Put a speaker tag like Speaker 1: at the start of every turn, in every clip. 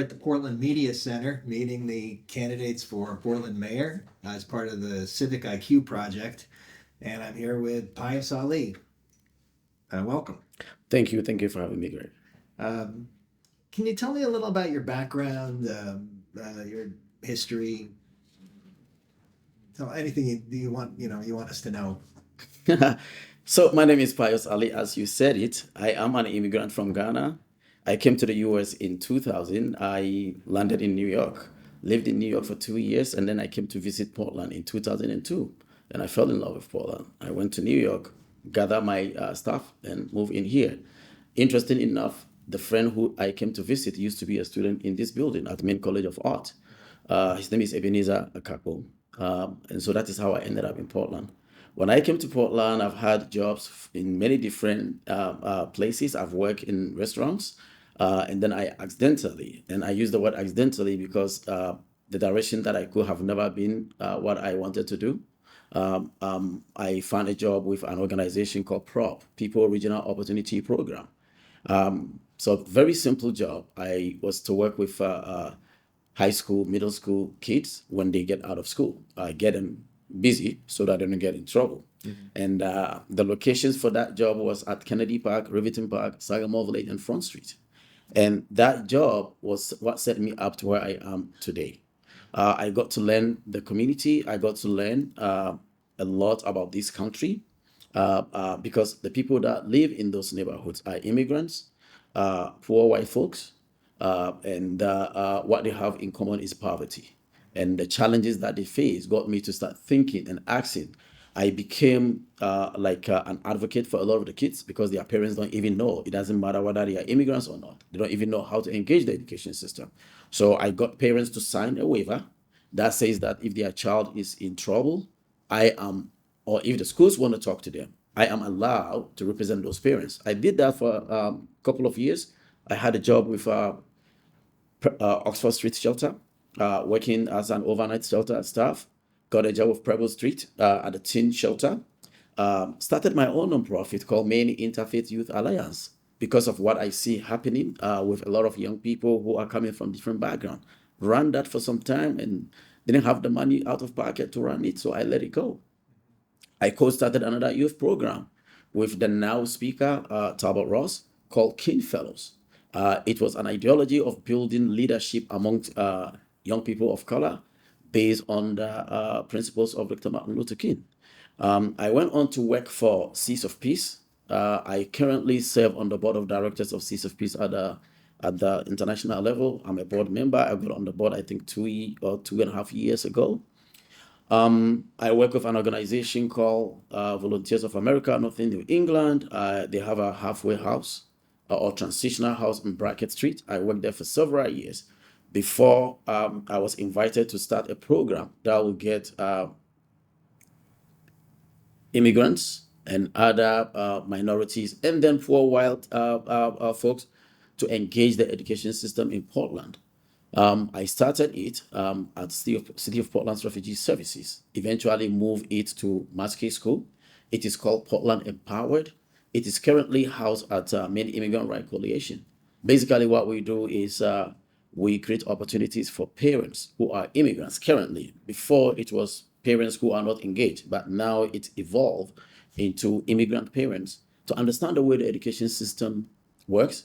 Speaker 1: at the Portland Media Center meeting the candidates for Portland Mayor as part of the Civic IQ project. And I'm here with Pious Ali. Welcome.
Speaker 2: Thank you. Thank you for having me, Greg.
Speaker 1: Um, can you tell me a little about your background, your history? Tell anything you want, you want us to know.
Speaker 2: So my name is Pious Ali. As you said it, I am an immigrant from Ghana. I came to the US in 2000. I landed in New York, lived in New York for 2 years, and then I came to visit Portland in 2002. And I fell in love with Portland. I went to New York, gathered my stuff, and moved in here. Interesting enough, the friend who I came to visit used to be a student in this building at Main College of Art. His name is Ebenezer Akako. And so that is how I ended up in Portland. When I came to Portland, I've had jobs in many different places. I've worked in restaurants, and then I accidentally, and I use the word accidentally because the direction that I could have never been what I wanted to do. I found a job with an organization called PROP, People Regional Opportunity Program. So very simple job. I was to work with high school, middle school kids when they get out of school. I get them busy so that they don't get in trouble. And the locations for that job was at Kennedy Park, Riverton Park, Sagamore Village, and Front Street. And that job was what set me up to where I am today. I got to learn the community. I got to learn a lot about this country because the people that live in those neighborhoods are immigrants, poor white folks, and what they have in common is poverty. And the challenges that they face got me to start thinking and asking. I became an advocate for a lot of the kids because their parents don't even know. It doesn't matter whether they are immigrants or not. They don't even know how to engage the education system. So I got parents to sign a waiver that says that if their child is in trouble, I am, or if the schools want to talk to them, I am allowed to represent those parents. I did that for a couple of years. I had a job with Oxford Street Shelter, working as an overnight shelter staff. Got a job with Preble Street at the teen shelter. Started my own nonprofit called Maine Interfaith Youth Alliance because of what I see happening with a lot of young people who are coming from different backgrounds. Ran that for some time and didn't have the money out of pocket to run it, so I let it go. I co-started another youth program with the now speaker, Talbot Ross, called King Fellows. It was an ideology of building leadership amongst young people of color based on the principles of Dr. Martin Luther King. I went on to work for Seas of Peace. I currently serve on the board of directors of Seas of Peace at the international level. I'm a board member. I got on the board, I think, 2.5 years ago. I work with an organization called Volunteers of America, Northern New England. They have a halfway house or transitional house in Brackett Street. I worked there for several years before I was invited to start a program that will get immigrants and other minorities and then poor white folks to engage the education system in Portland. I started it at City of Portland's Refugee Services, eventually moved it to Maskey School. It is called Portland Empowered. It is currently housed at Main Immigrant Rights Coalition. Basically, what we do is we create opportunities for parents who are immigrants currently. Before, it was parents who are not engaged, but now it's evolved into immigrant parents to understand the way the education system works,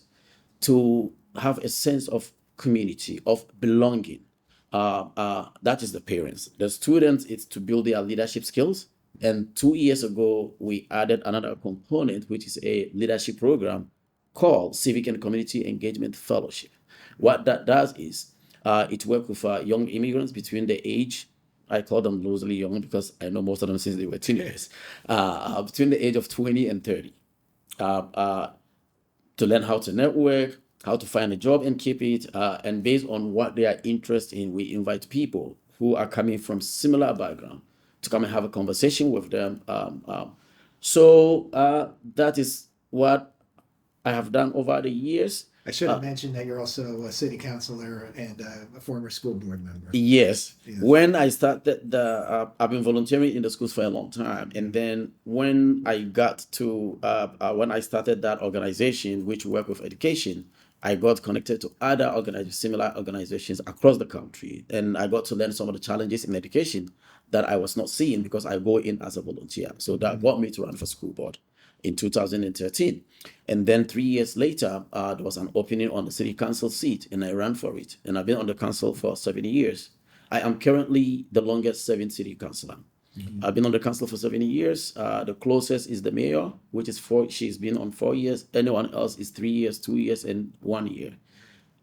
Speaker 2: to have a sense of community, of belonging. That is the parents. The students, it's to build their leadership skills. And 2 years ago, we added another component, which is a leadership program called Civic and Community Engagement Fellowship. What that does is it works with young immigrants between the age, I call them loosely young because I know most of them since they were teenagers, between the age of 20 and 30. To learn how to network, how to find a job and keep it. And based on what they are interested in, we invite people who are coming from similar background to come and have a conversation with them. So that is what I have done over the years.
Speaker 1: I should have mentioned that you're also a city councilor and a former school board member.
Speaker 2: Yes.
Speaker 1: Yeah.
Speaker 2: When I started I've been volunteering in the schools for a long time. And then when I got to, when I started that organization, which worked with education, I got connected to other similar organizations across the country, and I got to learn some of the challenges in education that I was not seeing because I go in as a volunteer. So that got me to run for school board in 2013. And then 3 years later, there was an opening on the city council seat, and I ran for it. And I've been on the council for 7 years. I am currently the longest serving city councilor. I've been on the council for 7 years. The closest is the mayor, which is 4. She's been on 4 years. Anyone else is 3 years, 2 years, and 1 year.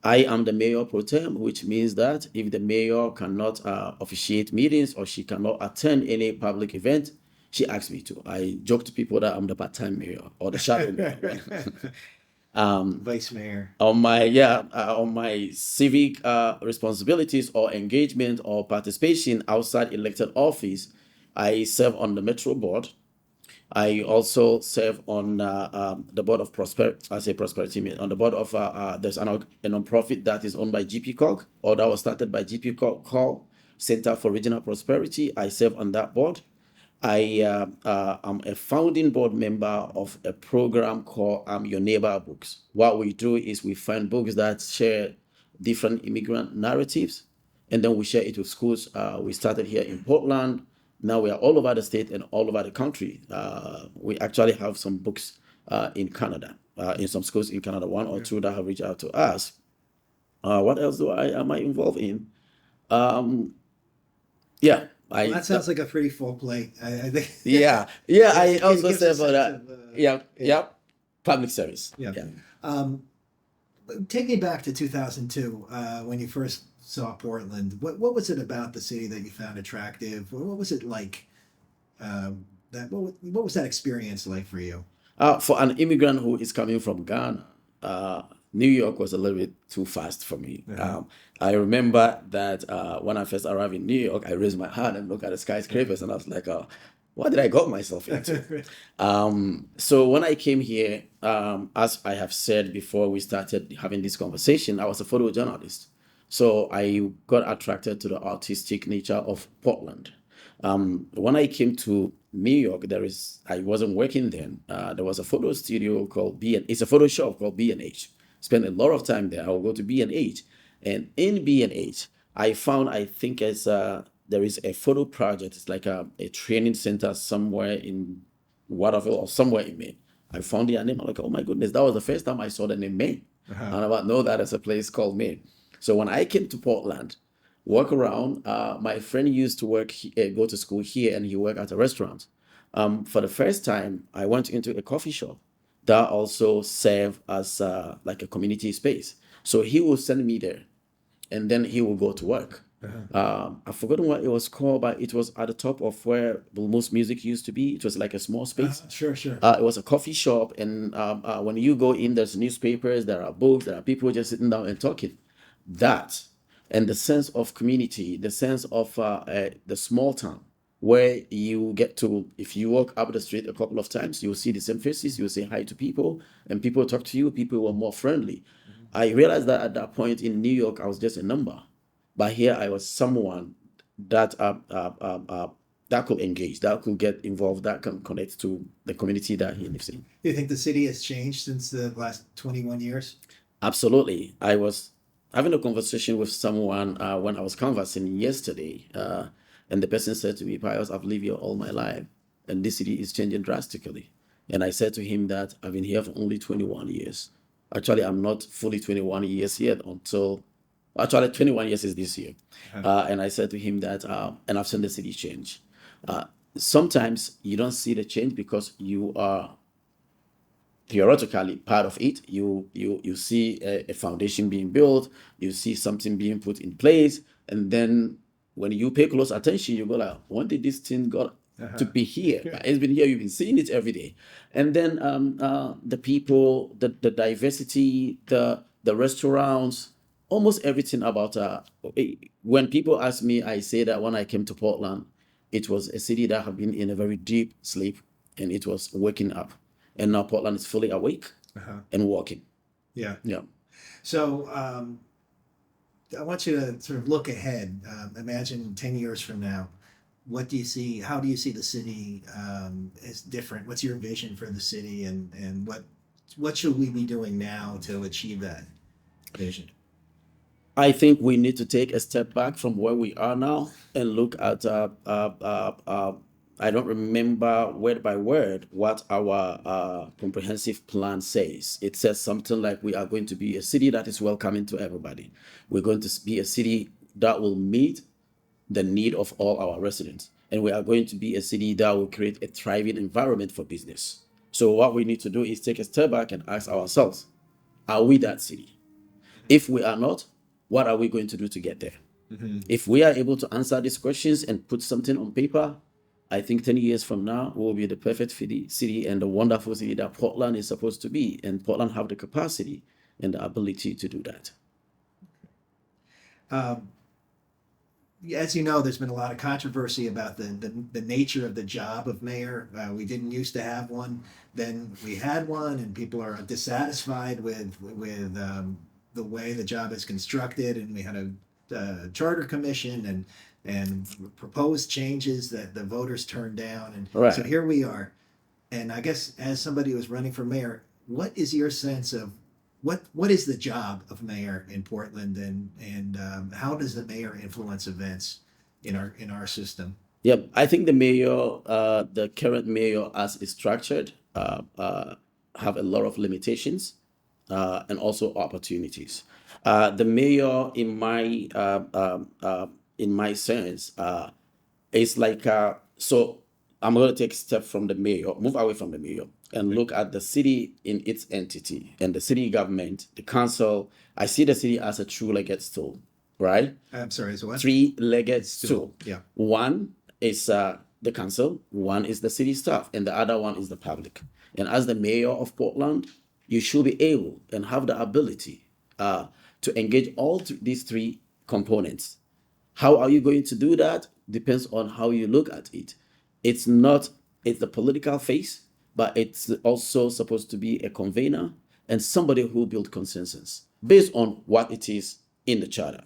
Speaker 2: I am the mayor pro tem, which means that if the mayor cannot officiate meetings or she cannot attend any public event, she asks me to. I joke to people that I'm the part-time mayor or the shadow mayor.
Speaker 1: Vice mayor.
Speaker 2: On my civic responsibilities or engagement or participation outside elected office, I serve on the Metro board. I also serve on the board of prosperity. On the board of there's a nonprofit that is owned by GP or that was started by GP called Center for Regional Prosperity. I serve on that board. I am a founding board member of a program called Your Neighbor Books. What we do is we find books that share different immigrant narratives, and then we share it with schools. We started here in Portland. Now we are all over the state and all over the country. We actually have some books in Canada, in some schools in Canada, 1 or 2 that have reached out to us. What else am I involved in? Yeah.
Speaker 1: Well, that sounds like a pretty full plate. I think.
Speaker 2: Yeah. I also serve for that. Public service.
Speaker 1: Yeah. Take me back to 2002 when you first saw Portland. What was it about the city that you found attractive? What was it like? What was that experience like for you?
Speaker 2: For an immigrant who is coming from Ghana, New York was a little bit too fast for me. I remember that when I first arrived in New York, I raised my hand and looked at the skyscrapers, and I was like, what did I got myself into? So when I came here, as I have said before we started having this conversation, I was a photojournalist. So I got attracted to the artistic nature of Portland. When I came to New York, I wasn't working then. There was a photo studio called it's a photo shop called B&H. Spent a lot of time there. I would go to B&H. And in B&H, I found, I think there is a photo project. It's like a training center somewhere in Waterville or somewhere in Maine. I found their name. I'm like, oh my goodness, that was the first time I saw the name Maine. And I know that as a place called Maine. So when I came to Portland, walk around, my friend used to go to school here, and he worked at a restaurant. For the first time, I went into a coffee shop that also served as like a community space. So he will send me there, and then he will go to work. I've forgotten what it was called, but it was at the top of where most music used to be. It was like a small space.
Speaker 1: Sure.
Speaker 2: It was a coffee shop, and when you go in, there's newspapers, there are books, there are people just sitting down and talking. That and the sense of community, the sense of the small town, where you get to, if you walk up the street a couple of times, you'll see the same faces, you'll say hi to people, and people talk to you, people were more friendly. I realized that at that point in New York, I was just a number. But here I was someone that that could engage, that could get involved, that can connect to the community that he lives in.
Speaker 1: Do you think the city has changed since the last 21 years?
Speaker 2: Absolutely. I was having a conversation with someone when I was conversing yesterday, and the person said to me, Pious, I've lived here all my life, and this city is changing drastically. And I said to him that I've been here for only 21 years. Actually, I'm not fully 21 years yet actually 21 years is this year. And I said to him that, and I've seen the city change. Sometimes you don't see the change because you are theoretically part of it. You see a foundation being built, you see something being put in place, and then when you pay close attention, you go like, when did this thing got to be here? It's been here, you've been seeing it every day. And then the people, the diversity, the restaurants, almost everything about when people ask me, I say that when I came to Portland, it was a city that had been in a very deep sleep, and it was waking up. And now Portland is fully awake and walking.
Speaker 1: Yeah.
Speaker 2: So
Speaker 1: I want you to sort of look ahead. Imagine 10 years from now. What do you see? How do you see the city as different? What's your vision for the city, and what should we be doing now to achieve that? vision?
Speaker 2: I think we need to take a step back from where we are now and look at, I don't remember word by word what our comprehensive plan says. It says something like we are going to be a city that is welcoming to everybody. We're going to be a city that will meet the need of all our residents. And we are going to be a city that will create a thriving environment for business. So what we need to do is take a step back and ask ourselves, are we that city? If we are not, what are we going to do to get there? If we are able to answer these questions and put something on paper, I think 10 years from now, we will be the perfect city and the wonderful city that Portland is supposed to be. And Portland have the capacity and the ability to do that.
Speaker 1: As you know, there's been a lot of controversy about the nature of the job of mayor. We didn't used to have one. Then we had one, and people are dissatisfied with the way the job is constructed. And we had a charter commission and proposed changes that the voters turned down. And
Speaker 2: Right.
Speaker 1: so here we are. And I guess as somebody who was running for mayor, what is your sense of what is the job of mayor in Portland, and how does the mayor influence events in our system?
Speaker 2: Yep, I think the current mayor, as is structured, have a lot of limitations and also opportunities. The mayor, in my sense, is like so. I'm going to take a step from the mayor, move away from the mayor, and look at the city in its entity and the city government, the council. I see the city as a three-legged stool, right?
Speaker 1: I'm sorry, so what?
Speaker 2: Three-legged stool.
Speaker 1: Yeah.
Speaker 2: One is the council, one is the city staff, and the other one is the public. And as the mayor of Portland, you should be able and have the ability to engage all these three components. How are you going to do that? Depends on how you look at it. It's the political face, but it's also supposed to be a convener and somebody who build consensus based on what it is in the charter.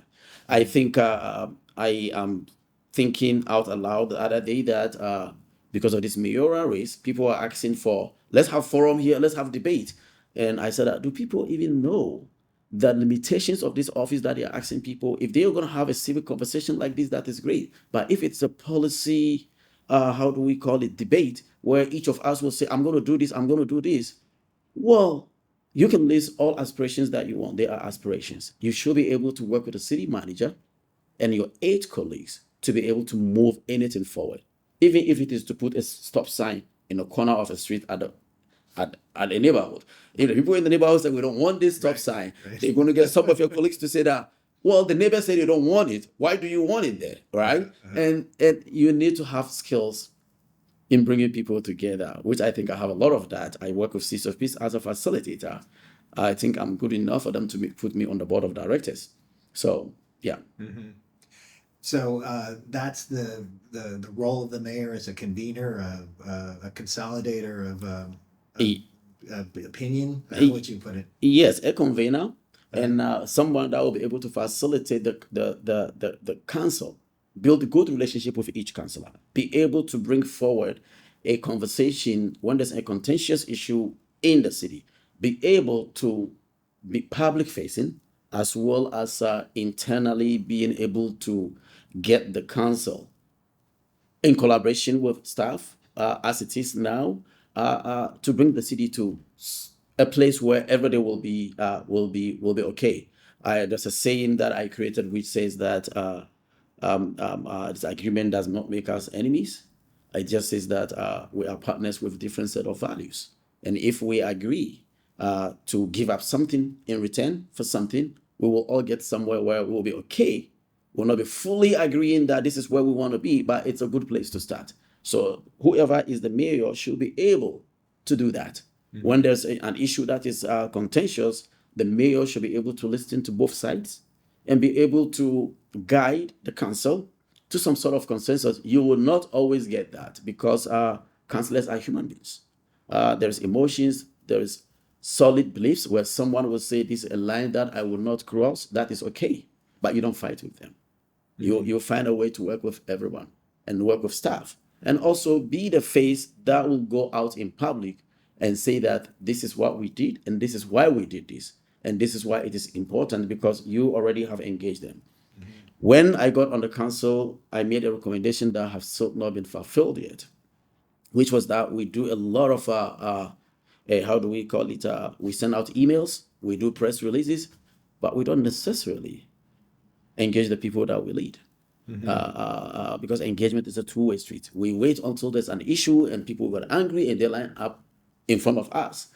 Speaker 2: I think I am thinking out aloud the other day that because of this mayoral race, people are asking for, let's have forum here, let's have debate. And I said, do people even know the limitations of this office that they are asking people? If they are going to have a civic conversation like this, that is great. But if it's a policy, how do we call it, debate, where each of us will say, I'm going to do this, I'm going to do this. Well, you can list all aspirations that you want. They are aspirations. You should be able to work with the city manager and your 8 colleagues to be able to move anything forward. Even if it is to put a stop sign in a corner of a street at a neighborhood. If the people in the neighborhood say, we don't want this stop sign, they're going to get some of your colleagues to say that, well, the neighbor said you don't want it. Why do you want it there, right? And you need to have skills in bringing people together, which I think I have a lot of that. I work with Seeds of Peace as a facilitator. I think I'm good enough for them to put me on the board of directors. So, yeah.
Speaker 1: So that's the role of the mayor as a convener, a consolidator of opinion. How would you put it?
Speaker 2: Yes, a convener and someone that will be able to facilitate the council, build a good relationship with each councillor, be able to bring forward a conversation when there's a contentious issue in the city, be able to be public facing as well as internally being able to get the council in collaboration with staff as it is now to bring the city to a place where everybody will be okay. There's a saying that I created which says that disagreement does not make us enemies. It just says that we are partners with different set of values, and if we agree to give up something in return for something, we will all get somewhere where we will be okay. We'll not be fully agreeing that this is where we want to be, but it's a good place to start. So whoever is the mayor should be able to do that. Mm-hmm. When there's an issue that is contentious, the mayor should be able to listen to both sides and be able to guide the council to some sort of consensus. You will not always get that because councillors are human beings. There's emotions, there's solid beliefs where someone will say, this is a line that I will not cross. That is okay, but you don't fight with them. Mm-hmm. You'll find a way to work with everyone and work with staff and also be the face that will go out in public and say that this is what we did and this is why we did this. And this is why it is important, because you already have engaged them. When I got on the council, I made a recommendation that has still not been fulfilled yet, which was that we do a lot of, how do we call it? We send out emails, we do press releases, but we don't necessarily engage the people that we lead. Because engagement is a two-way street. We wait until there's an issue and people get angry and they line up in front of us.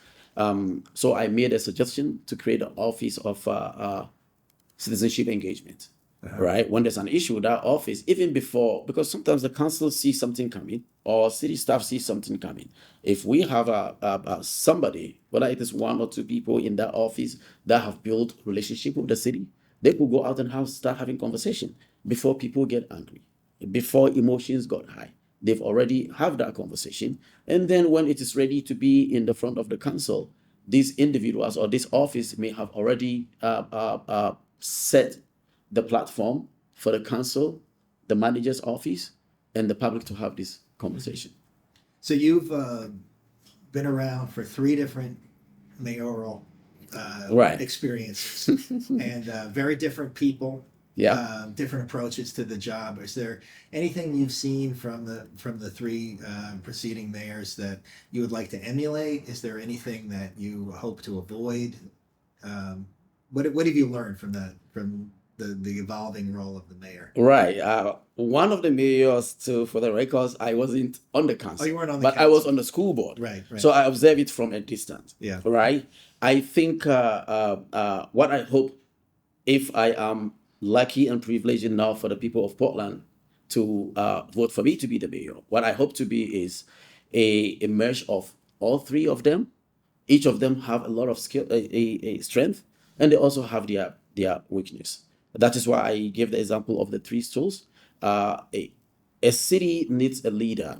Speaker 2: So I made a suggestion to create an office of citizenship engagement. Right? When there's an issue, that office, even before, because sometimes the council sees something coming or city staff sees something coming. If we have somebody, whether it is one or two people in that office that have built relationship with the city, they could go out and start having conversation before people get angry, before emotions got high. They've already have that conversation. And then when it is ready to be in the front of the council, these individuals or this office may have already set the platform for the council, the manager's office, and the public to have this conversation.
Speaker 1: So you've been around for 3 different mayoral
Speaker 2: Right.
Speaker 1: experiences, and very different people,
Speaker 2: Yeah.
Speaker 1: different approaches to the job. Is there anything you've seen from the 3 preceding mayors that you would like to emulate? Is there anything that you hope to avoid? What have you learned from the evolving role of the mayor?
Speaker 2: Right. One of the mayors, too, for the records, I wasn't on the council.
Speaker 1: Oh, you weren't on the
Speaker 2: but I
Speaker 1: council.
Speaker 2: was on the school board.
Speaker 1: Right.
Speaker 2: So I observe it from a distance.
Speaker 1: Yeah.
Speaker 2: Right. I think what I hope, if I am lucky and privileged enough for the people of Portland to vote for me to be the mayor, what I hope to be is a merge of all 3 of them. Each of them have a lot of skill, a strength, and they also have their weakness. That is why I gave the example of the 3 stools. A city needs a leader,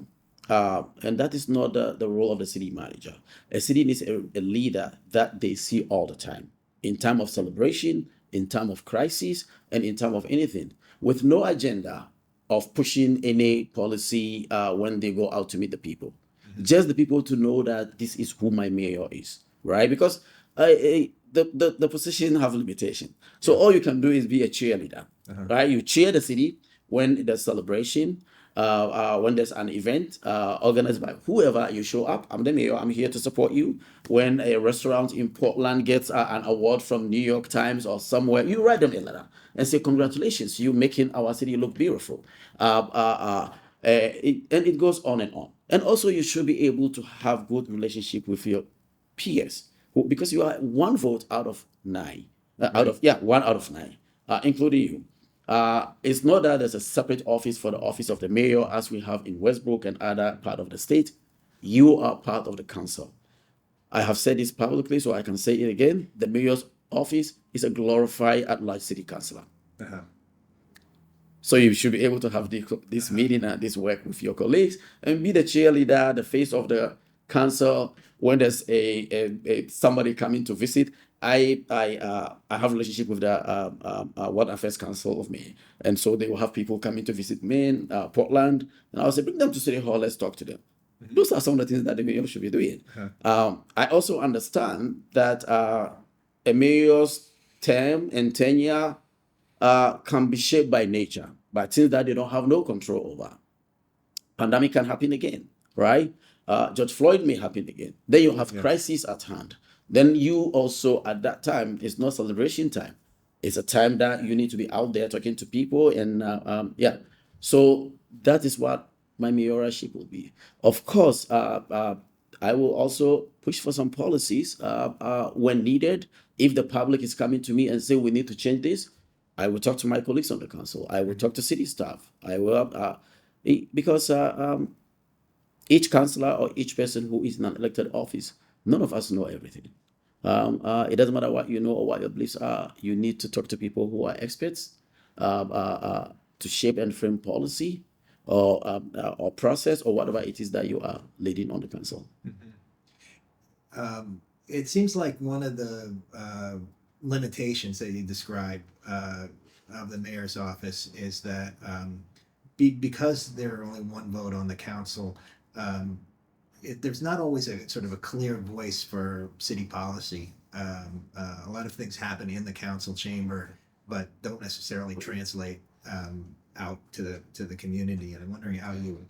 Speaker 2: and that is not the role of the city manager. A city needs a leader that they see all the time, in time of celebration, in time of crisis, and in time of anything, with no agenda of pushing any policy when they go out to meet the people. Just the people to know that this is who my mayor is, right? Because the position have limitation. So all you can do is be a cheerleader, right? You cheer the city when there's celebration, when there's an event organized by whoever, you show up. I'm the mayor. I'm here to support you. When a restaurant in Portland gets an award from New York Times or somewhere, you write them a letter and say, congratulations, you making our city look beautiful. And it goes on and on. And also you should be able to have good relationship with your peers, because you are 1 vote out of 9, 1 out of 9, including you. It's not that there's a separate office for the office of the mayor as we have in Westbrook and other part of the state. You are part of the council. I have said this publicly, so I can say it again. The mayor's office is a glorified at-large city councilor. So you should be able to have this meeting and this work with your colleagues and be the cheerleader, the face of the council. When there's a somebody coming to visit, I have a relationship with the Water Affairs Council of Maine, and so they will have people coming to visit Maine, Portland, and I'll say, bring them to City Hall, let's talk to them. Those are some of the things that the mayor should be doing. I also understand that a mayor's term and tenure can be shaped by nature, by things that they don't have no control over. Pandemic can happen again, right? George Floyd may happen again. Then you have crisis at hand. Then you also, at that time, it's not celebration time. It's a time that you need to be out there talking to people. And so that is what my mayoralship will be. Of course, I will also push for some policies when needed. If the public is coming to me and say we need to change this, I will talk to my colleagues on the council. I will talk to city staff. I will, because each councillor or each person who is in an elected office, none of us know everything. It doesn't matter what you know or what your beliefs are. You need to talk to people who are experts to shape and frame policy or process or whatever it is that you are leading on the council.
Speaker 1: It seems like one of the limitations that you describe of the mayor's office is that because there are only 1 vote on the council, there's not always a sort of a clear voice for city policy a lot of things happen in the council chamber, but don't necessarily translate out to the community. And I'm wondering how you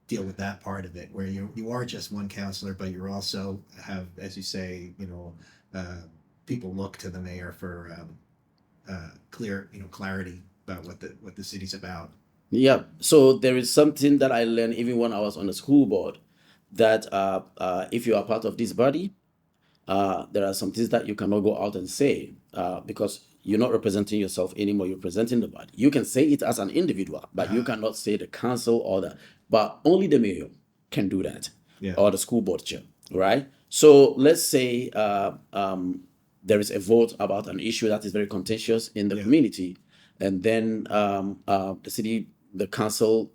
Speaker 1: deal with that part of it, where you are just one counselor, but you're also have, as you say, people look to the mayor for clarity about what the city's about.
Speaker 2: Yeah. So there is something that I learned even when I was on the school board, that if you are part of this body, there are some things that you cannot go out and say because you're not representing yourself anymore. You're representing the body. You can say it as an individual, but you cannot say the council or that. But only the mayor can do that,
Speaker 1: Yeah.
Speaker 2: or the school board chair, right? So let's say there is a vote about an issue that is very contentious in the community, and then the council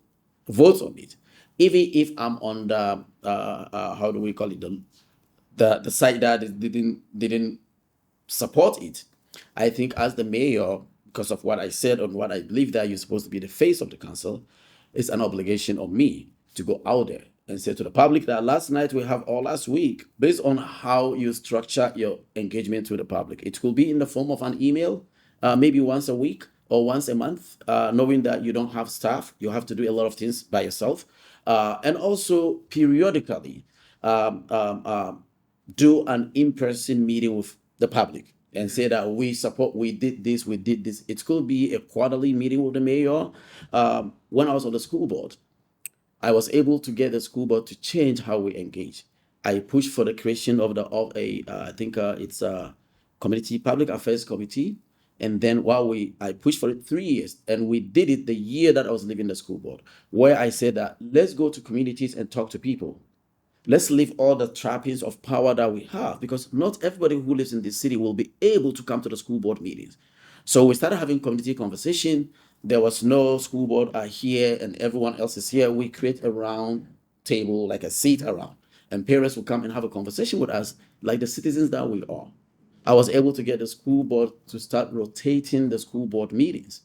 Speaker 2: votes on it. Even if I'm on the how do we call it, the side that didn't support it, I think as the mayor, because of what I said and what I believe, that you're supposed to be the face of the council, it's an obligation of me to go out there and say to the public that last night we have, or last week, based on how you structure your engagement with the public, it could be in the form of an email, maybe once a week or once a month, knowing that you don't have staff, you have to do a lot of things by yourself, and also periodically do an in-person meeting with the public and say that we did this. It could be a quarterly meeting with the mayor. When I was on the school board, I was able to get the school board to change how we engage. I pushed for the creation of I think it's a community public affairs committee. And then I pushed for it 3 years, and we did it the year that I was leaving the school board, where I said that let's go to communities and talk to people. Let's leave all the trappings of power that we have, because not everybody who lives in this city will be able to come to the school board meetings. So we started having community conversation. There was no school board are here and everyone else is here. We create a round table, like a seat around, and parents will come and have a conversation with us like the citizens that we are. I was able to get the school board to start rotating the school board meetings.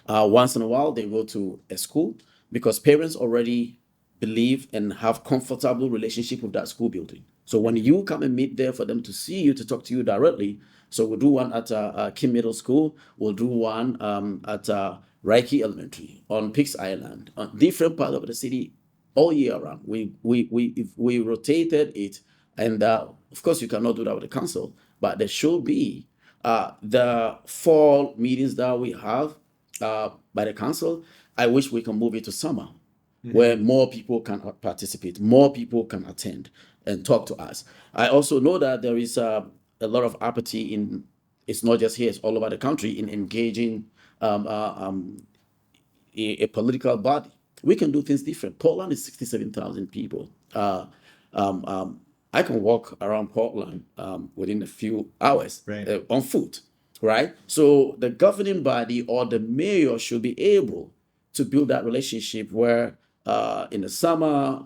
Speaker 2: Once in a while, they go to a school because parents already believe and have comfortable relationship with that school building. So when you come and meet there for them to see you, to talk to you directly, so we'll do one at Kim Middle School, we'll do one at Reiki Elementary, on Pix Island, on different part of the city, all year round. We rotated it, and of course you cannot do that with the council, but there should be the fall meetings that we have by the council. I wish we can move it to summer, where more people can participate, more people can attend and talk to us. I also know that there is a lot of apathy in, it's not just here, it's all over the country, in engaging a political body. We can do things different. Portland is 67,000 people. I can walk around Portland within a few hours on foot, right? So the governing body or the mayor should be able to build that relationship where in the summer,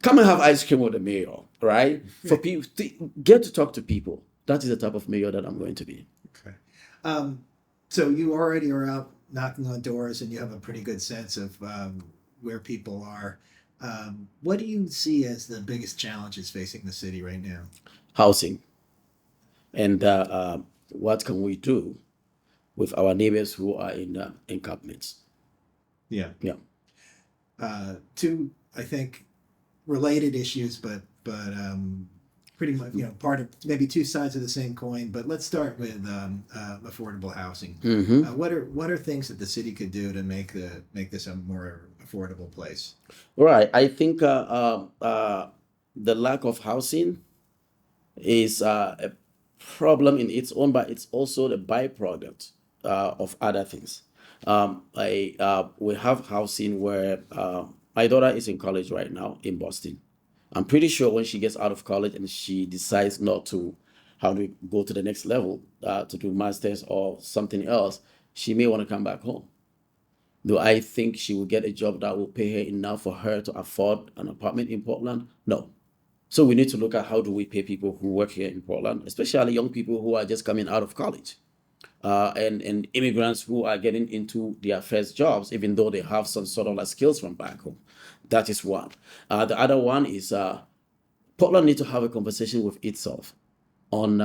Speaker 2: come and have ice cream with the mayor, right? For people to get to talk to people. That is the type of mayor that I'm going to be.
Speaker 1: Okay. So you already are out knocking on doors, and you have a pretty good sense of where people are. What do you see as the biggest challenges facing the city right now?
Speaker 2: Housing. And what can we do with our neighbors who are in encampments?
Speaker 1: Yeah.
Speaker 2: Yeah.
Speaker 1: Two, I think, related issues, but pretty much, part of maybe two sides of the same coin. But let's start with affordable housing. What are things that the city could do to make this a more affordable place?
Speaker 2: Right. I think the lack of housing is a problem in its own, but it's also the byproduct of other things. We have housing where my daughter is in college right now in Boston. I'm pretty sure when she gets out of college and she decides not to, how to go to the next level, to do masters or something else, she may want to come back home. Do I think she will get a job that will pay her enough for her to afford an apartment in Portland? No. So we need to look at how do we pay people who work here in Portland, especially young people who are just coming out of college, and immigrants who are getting into their first jobs, even though they have some sort of like skills from back home. That is one. The other one is Portland needs to have a conversation with itself on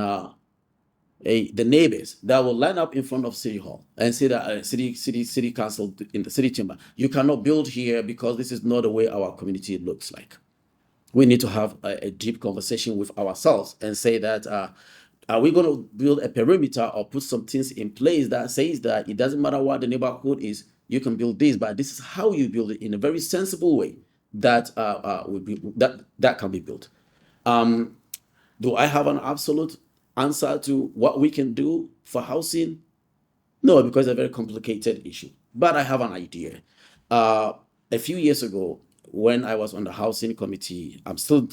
Speaker 2: the neighbors that will line up in front of City Hall and say that city council in the city chamber, you cannot build here because this is not the way our community looks like. We need to have a deep conversation with ourselves and say that are we going to build a perimeter or put some things in place that says that it doesn't matter what the neighborhood is, you can build this, but this is how you build it in a very sensible way that that can be built. Do I have an absolute answer to what we can do for housing? No, because it's a very complicated issue. But I have an idea. A few years ago, when I was on the housing committee,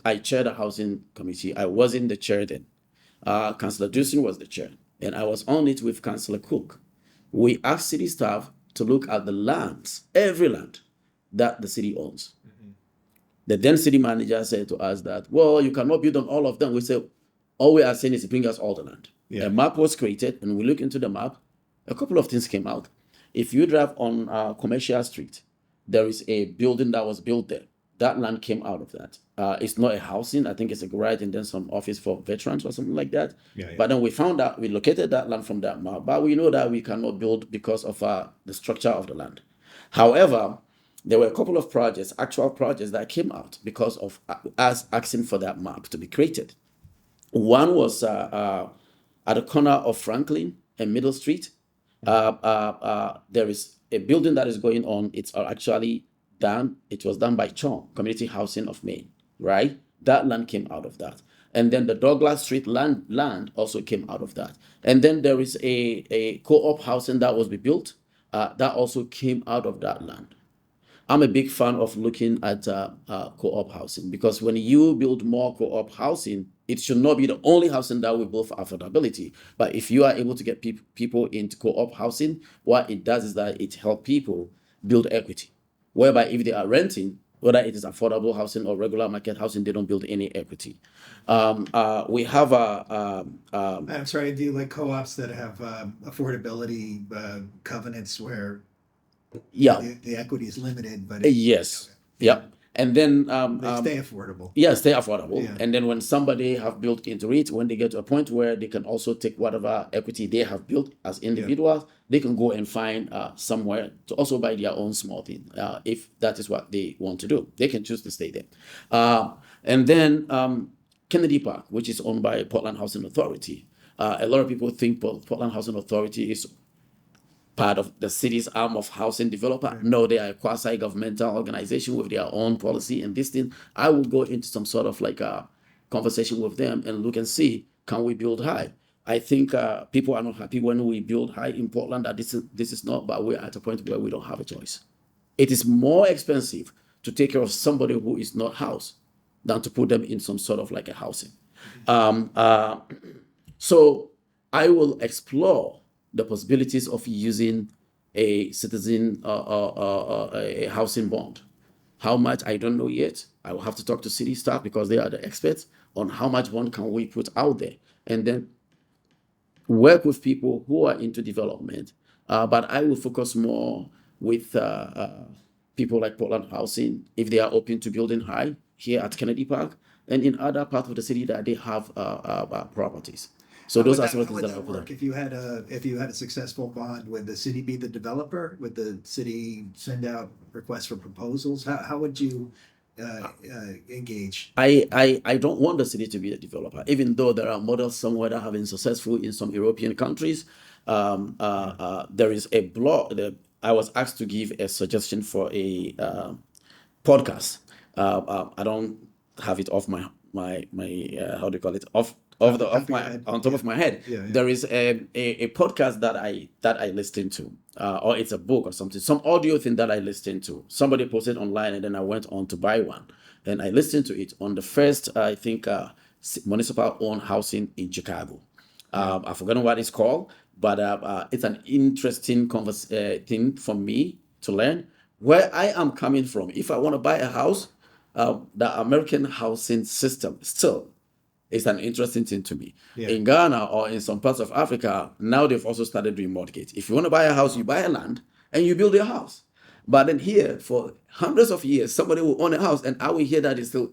Speaker 2: I chaired the housing committee. I wasn't the chair then. Councillor Dustin was the chair, and I was on it with Councillor Cook. We asked city staff to look at the lands, every land that the city owns. The then city manager said to us that, well, you cannot build on all of them. We said, all we are saying is bring us all the land. Yeah. A map was created, and we look into the map. A couple of things came out. If you drive on Commercial Street, there is a building that was built there. That land came out of that. It's not a housing. I think it's a garage and then some office for veterans or something like that. Yeah. But then we found out, we located that land from that map, but we know that we cannot build because of the structure of the land. However, there were a couple of projects, actual projects that came out because of us asking for that map to be created. One was at the corner of Franklin and Middle Street. There is a building that is going on. It's actually done. It was done by Chong, Community Housing of Maine, right? That land came out of that. And then the Douglas Street land also came out of that. And then there is a co-op housing that was built. That also came out of that land. I'm a big fan of looking at co-op housing because when you build more co-op housing, it should not be the only housing that we build for affordability. But if you are able to get people into co-op housing, what it does is that it helps people build equity. Whereby if they are renting, whether it is affordable housing or regular market housing, they don't build any equity. We have
Speaker 1: I'm sorry, do you like co-ops that have affordability covenants where the equity is limited, but
Speaker 2: yes. Okay. Yep. And then
Speaker 1: they stay affordable.
Speaker 2: Yeah, stay affordable. Yeah. And then when somebody have built into it, when they get to a point where they can also take whatever equity they have built as individuals, they can go and find somewhere to also buy their own small thing. If that is what they want to do, they can choose to stay there. And then Kennedy Park, which is owned by Portland Housing Authority. A lot of people think Portland Housing Authority is part of the city's arm of housing developer. Right. No, they are a quasi-governmental organization with their own policy and this thing. I will go into some sort of like a conversation with them and look and see, can we build high? I think people are not happy when we build high in Portland that this is not, but we're at a point where we don't have a choice. It is more expensive to take care of somebody who is not housed than to put them in some sort of like a housing. So I will explore the possibilities of using a citizen a housing bond. How much, I don't know yet. I will have to talk to city staff because they are the experts on how much bond can we put out there, and then work with people who are into development. But I will focus more with people like Portland Housing, if they are open to building high here at Kennedy Park and in other parts of the city that they have properties. So those are some of the things that I would work.
Speaker 1: If you had a successful bond, would the city be the developer? Would the city send out requests for proposals? How would you engage?
Speaker 2: I don't want the city to be a developer, even though there are models somewhere that have been successful in some European countries. There is a blog. I was asked to give a suggestion for a podcast. I don't have it off my how do you call it, on top of my head. Yeah. There is a podcast that I listened to, or it's a book or something, some audio thing that I listened to. Somebody posted online, and then I went on to buy one, and I listened to it on the first, I think, municipal owned housing in Chicago. I've forgotten what it's called, but it's an interesting thing for me to learn where I am coming from. If I want to buy a house, the American housing system still is an interesting thing to me. Yeah. In Ghana or in some parts of Africa, now they've also started doing mortgage. If you want to buy a house, you buy a land and you build your house. But then here, for hundreds of years, somebody will own a house, and I will hear that it's still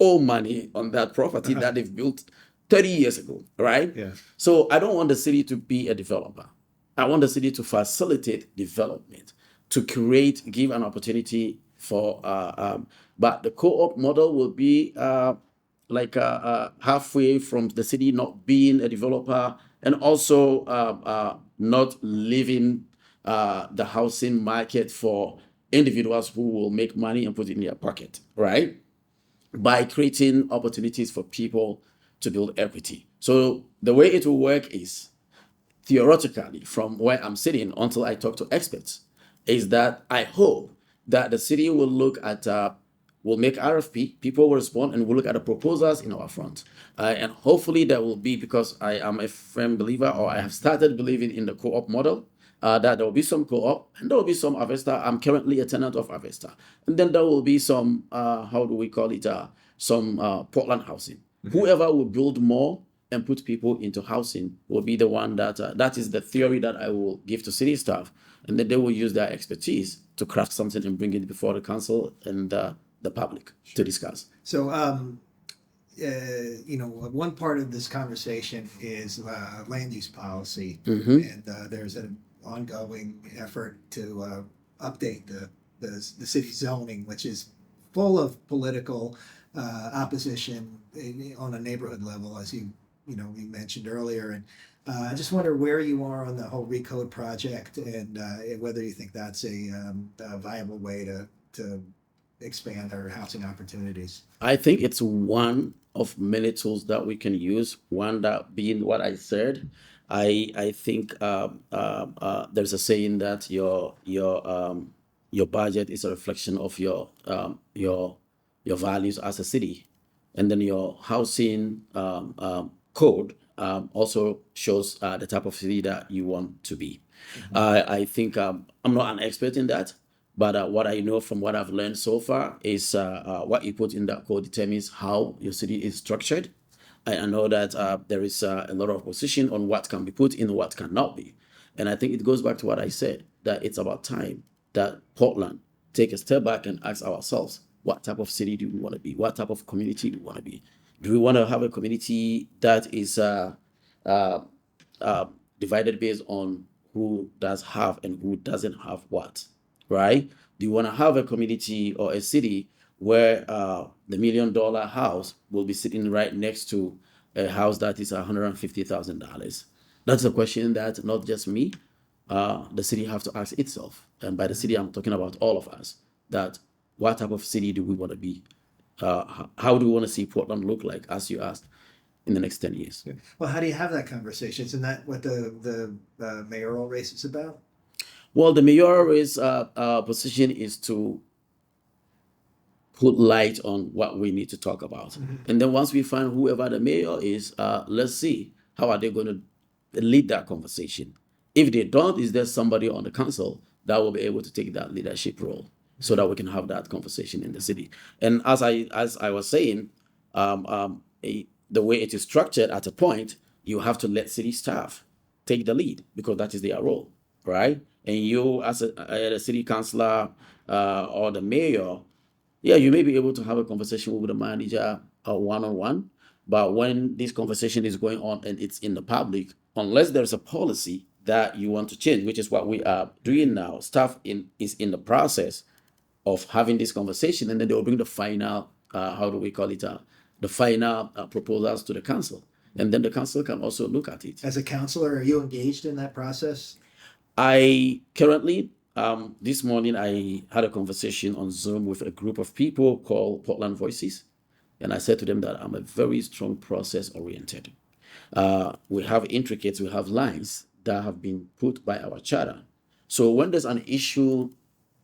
Speaker 2: owe money on that property that they've built 30 years ago, right?
Speaker 1: Yeah.
Speaker 2: So I don't want the city to be a developer. I want the city to facilitate development, to give an opportunity for, but the co-op model will be halfway from the city not being a developer and also not leaving the housing market for individuals who will make money and put it in their pocket, right? By creating opportunities for people to build equity. So the way it will work is theoretically, from where I'm sitting until I talk to experts, is that I hope that the city will look at, will make RFP, people will respond, and we'll look at the proposals in our front. And hopefully there will be, because I am a firm believer, or I have started believing in the co-op model, that there will be some co-op and there will be some Avesta. I'm currently a tenant of Avesta. And then there will be some, how do we call it, some Portland housing. Mm-hmm. Whoever will build more and put people into housing will be the one that is the theory that I will give to city staff. And then they will use their expertise to craft something and bring it before the council and the public to discuss.
Speaker 1: So, one part of this conversation is land use policy, and there's an ongoing effort to update the city zoning, which is full of political opposition on a neighborhood level, as you mentioned earlier. And I just wonder where you are on the whole Recode project, and whether you think that's a viable way to expand our housing opportunities.
Speaker 2: I think it's one of many tools that we can use. One that being what I said, I think there's a saying that your budget is a reflection of your values as a city, and then your housing code also shows the type of city that you want to be. I think I'm not an expert in that. But what I know from what I've learned so far is what you put in that code determines how your city is structured. I know that there is a lot of opposition on what can be put in, what cannot be. And I think it goes back to what I said, that it's about time that Portland take a step back and ask ourselves, what type of city do we want to be? What type of community do we want to be? Do we want to have a community that is divided based on who does have and who doesn't have what? Right? Do you want to have a community or a city where the $1 million house will be sitting right next to a house that is $150,000? That's a question that not just me, the city have to ask itself. And by the city, I'm talking about all of us, that what type of city do we want to be? How do we want to see Portland look like, as you asked, in the next 10 years?
Speaker 1: Yeah. Well, how do you have that conversation? Isn't that what the mayoral race is about?
Speaker 2: Well, the mayor's position is to put light on what we need to talk about. And then once we find whoever the mayor is, let's see how are they going to lead that conversation. If they don't, is there somebody on the council that will be able to take that leadership role so that we can have that conversation in the city? And as I was saying, the way it is structured at a point, you have to let city staff take the lead because that is their role, right? And you, as a city councilor or the mayor, yeah, you may be able to have a conversation with the manager one-on-one. But when this conversation is going on and it's in the public, unless there's a policy that you want to change, which is what we are doing now, staff is in the process of having this conversation, and then they will bring the final, how do we call it, the final proposals to the council. And then the council can also look at it.
Speaker 1: As a councilor, are you engaged in that process?
Speaker 2: I currently, this morning, I had a conversation on Zoom with a group of people called Portland Voices. And I said to them that I'm a very strong process oriented. We have intricates, we have lines that have been put by our charter. So when there's an issue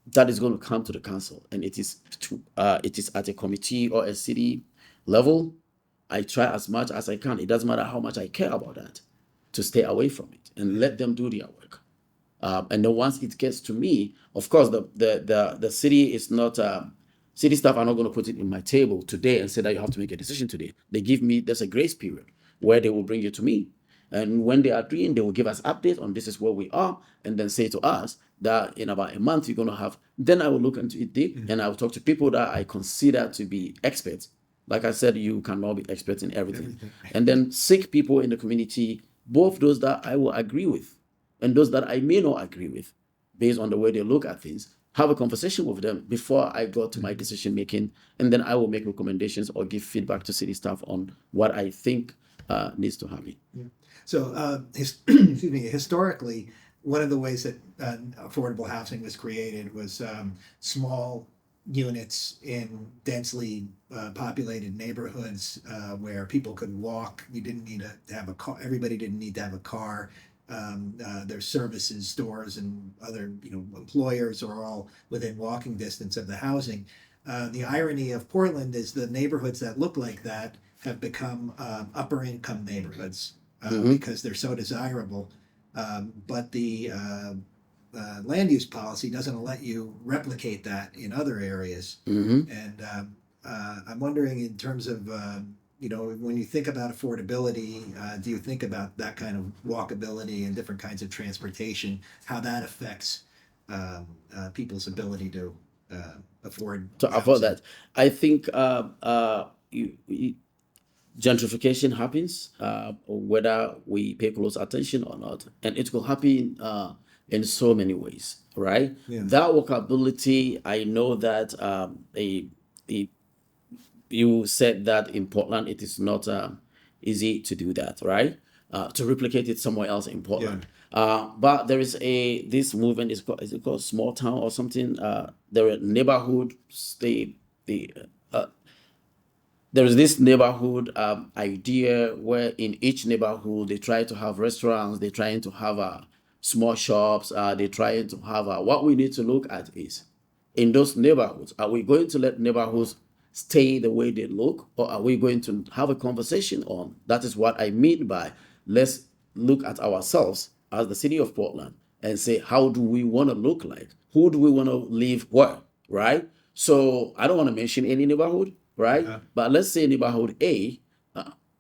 Speaker 2: that is going to come to the council and it is at a committee or a city level, I try as much as I can. It doesn't matter how much I care about that, to stay away from it and let them do their work. And then once it gets to me, of course, the city is not, city staff are not going to put it in my table today and say that you have to make a decision today. There's a grace period where they will bring it to me. And when they are doing, they will give us update on this is where we are, and then say to us that in about a month you're going to have, then I will look into it deep and I will talk to people that I consider to be experts Like I said, you cannot be expert in everything.
Speaker 1: Everything.
Speaker 2: And then seek people in the community, both those that I will agree with and those that I may not agree with, based on the way they look at things. Have a conversation with them before I go to my decision making, and then I will make recommendations or give feedback to city staff on what I think needs to happen.
Speaker 1: So, excuse me, historically, one of the ways that affordable housing was created was small units in densely populated neighborhoods where people could walk. You didn't need to have a car. Everybody didn't need to have a car. Their services, stores, and other employers are all within walking distance of the housing. The irony of Portland is the neighborhoods that look like that have become upper income neighborhoods because they're so desirable. But the land use policy doesn't let you replicate that in other areas. And I'm wondering, in terms of when you think about affordability, do you think about that kind of walkability and different kinds of transportation, how that affects people's ability to afford
Speaker 2: Afford
Speaker 1: housing?
Speaker 2: that? I think gentrification happens, whether we pay close attention or not, and it will happen in so many ways, right?
Speaker 1: Yeah.
Speaker 2: That walkability, I know that you said that in Portland it is not easy to do that, right? To replicate it somewhere else in Portland. But there is this movement is it called small town or something? There are neighborhoods. There is this neighborhood idea where in each neighborhood they try to have restaurants, they trying to have small shops, they trying to have what we need to look at is in those neighborhoods, are we going to let neighborhoods stay the way they look, or are we going to have a conversation on that? Is what I mean by let's look at ourselves as the city of Portland and say, how do we want to look like? Who do we want to live where, right? So I don't want to mention any neighborhood, right? But let's say neighborhood A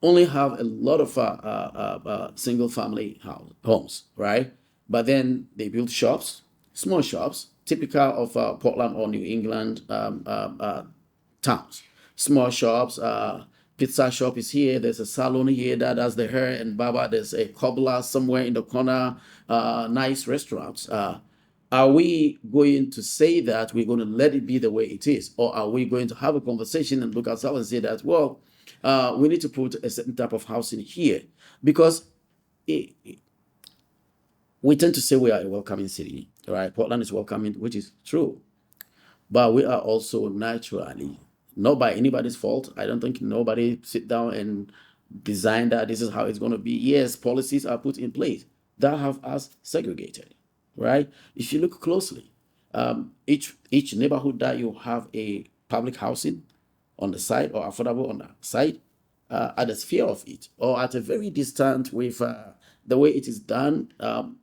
Speaker 2: only have a lot of single family homes, right? But then they build shops, small shops, typical of Portland or New England towns. Small shops, pizza shop is here. There's a salon here that does the hair and barber. There's a cobbler somewhere in the corner. Nice restaurants. Are we going to say that we're going to let it be the way it is, or are we going to have a conversation and look ourselves and say that, well, we need to put a certain type of housing here, because we tend to say we are a welcoming city, right? Portland is welcoming, which is true, but we are also naturally, not by anybody's fault. I don't think nobody sit down and design that this is how it's going to be. Yes, policies are put in place that have us segregated, right? If you look closely, each neighborhood that you have a public housing on the side or affordable on the side, at the sphere of it, or at a very distant with the way it is done,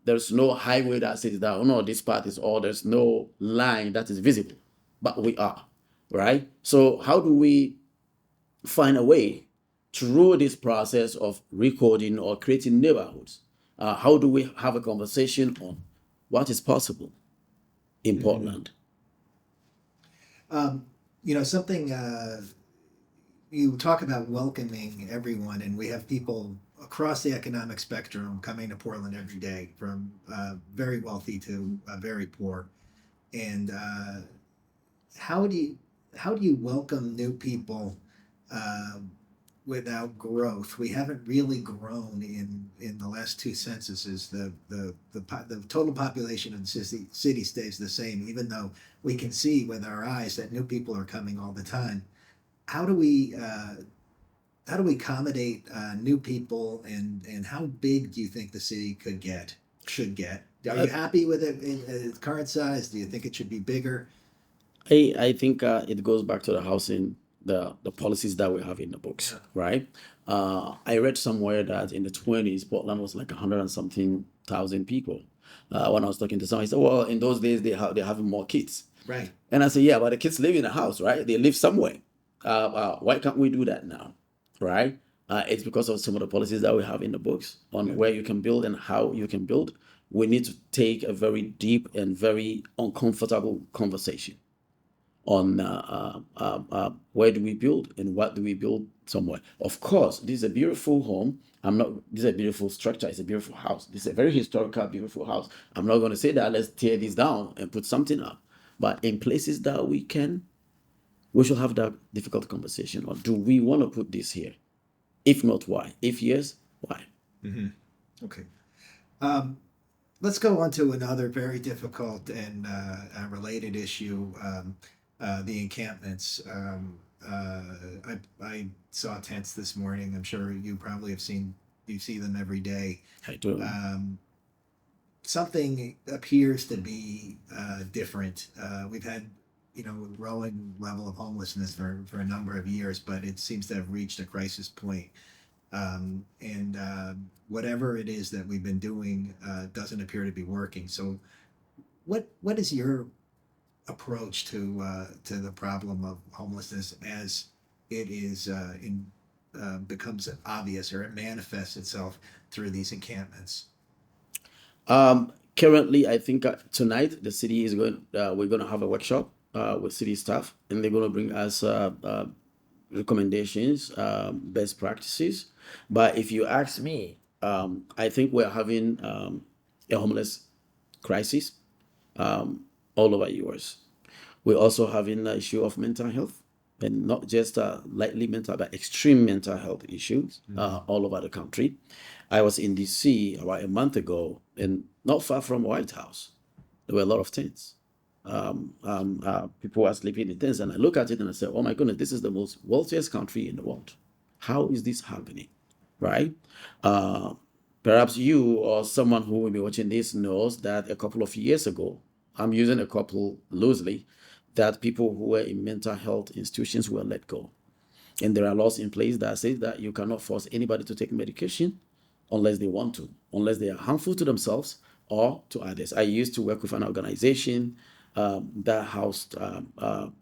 Speaker 2: there's no highway that says that, oh no, this part is all, there's no line that is visible, but we are, right? So how do we find a way through this process of recoding or creating neighborhoods? How do we have a conversation on what is possible in Portland?
Speaker 1: Something you talk about welcoming everyone, and we have people across the economic spectrum coming to Portland every day, from very wealthy to very poor. And how do you welcome new people without growth? We haven't really grown in the last two censuses. The total population of the city stays the same, even though we can see with our eyes that new people are coming all the time. How do we accommodate new people, and how big do you think the city should get? Are you happy with it in its current size? Do you think it should be bigger?
Speaker 2: I think it goes back to the housing, the policies that we have in the books, right? I read somewhere that in the 20s, Portland was like 100 and something thousand people. When I was talking to someone, he said, well, in those days, they're having more kids.
Speaker 1: Right.
Speaker 2: And I said, yeah, but the kids live in a house, right? They live somewhere. Why can't we do that now, right? It's because of some of the policies that we have in the books on where you can build and how you can build. We need to take a very deep and very uncomfortable conversation on where do we build and what do we build somewhere. Of course, this is a beautiful home. I'm not. This is a beautiful structure. It's a beautiful house. This is a very historical, beautiful house. I'm not going to say that let's tear this down and put something up. But in places that we can, we should have that difficult conversation. Or do we want to put this here? If not, why? If yes, why?
Speaker 1: Okay. Let's go on to another very difficult and related issue, the encampments. I saw tents this morning. I'm sure you probably you see them every day.
Speaker 2: I do.
Speaker 1: Something appears to be different. We've had, a growing level of homelessness for a number of years, but it seems to have reached a crisis point. And whatever it is that we've been doing doesn't appear to be working. So, what is your approach to the problem of homelessness as it is becomes obvious or it manifests itself through these encampments?
Speaker 2: Currently, I think tonight the city is going. We're going to have a workshop with city staff, and they're going to bring us recommendations, best practices. But if you ask me, I think we're having a homeless crisis all over US. We're also having the issue of mental health, and not just lightly mental, but extreme mental health issues all over the country. I was in DC about a month ago, and not far from White House, there were a lot of tents. People were sleeping in tents, and I look at it and I say, "Oh my goodness, this is the most wealthiest country in the world. How is this happening?" Right? Uh, Perhaps you or someone who will be watching this knows that a couple of years ago, I'm using a couple loosely, that people who were in mental health institutions were let go. And there are laws in place that say that you cannot force anybody to take medication unless they want to, unless they are harmful to themselves or to others. I used to work with an organization that housed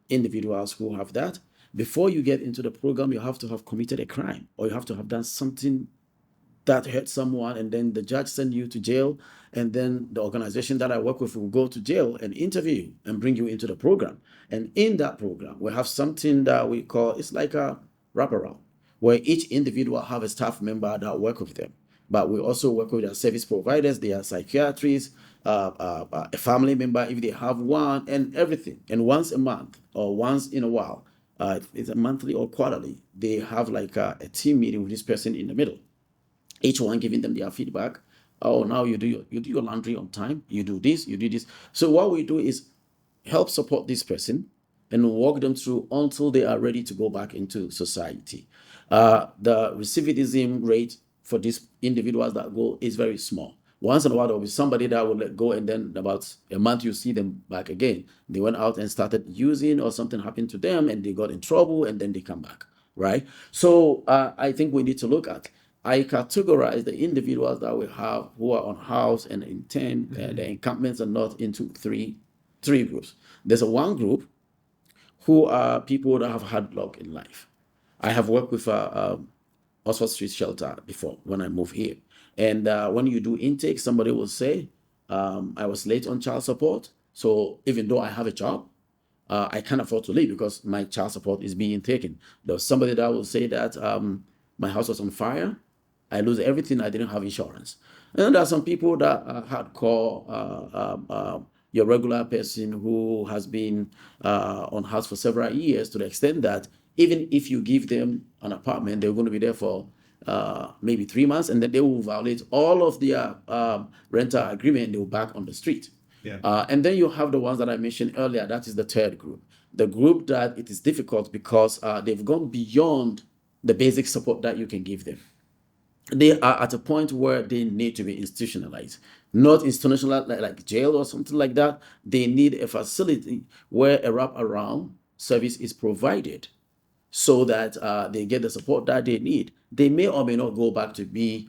Speaker 2: individuals who have that. Before you get into the program, you have to have committed a crime or you have to have done something that hurt someone, and then the judge send you to jail, and then the organization that I work with will go to jail and interview you and bring you into the program. And in that program, we have something that we call, it's like a wraparound, where each individual have a staff member that work with them. But we also work with their service providers, their psychiatrists, a family member if they have one, and everything. And once a month or once in a while, it's a monthly or quarterly, they have like a team meeting with this person in the middle, each one giving them their feedback. Oh, now you do your laundry on time. You do this. You do this. So what we do is help support this person and walk them through until they are ready to go back into society. The recidivism rate for these individuals that go is very small. Once in a while, there will be somebody that will let go, and then about a month, you see them back again. They went out and started using, or something happened to them, and they got in trouble, and then they come back, right? So I think we need to look at. I categorize the individuals that we have who are on house and intend the encampments are not into three groups. There's a one group who are people that have had luck in life. I have worked with Oxford Street Shelter before when I moved here. And when you do intake, somebody will say, I was late on child support. So even though I have a job, I can't afford to leave because my child support is being taken. There's somebody that will say that my house was on fire. I lose everything. I didn't have insurance. And there are some people that are hardcore, your regular person who has been on house for several years, to the extent that even if you give them an apartment, they're going to be there for maybe 3 months, and then they will violate all of their rental agreement, and they'll back on the street.
Speaker 1: Yeah.
Speaker 2: And then you have the ones that I mentioned earlier. That is the third group. The group that it is difficult because they've gone beyond the basic support that you can give them. They are at a point where they need to be institutionalized, not institutionalized like jail or something like that. They need a facility where a wraparound service is provided so that they get the support that they need. They may or may not go back to be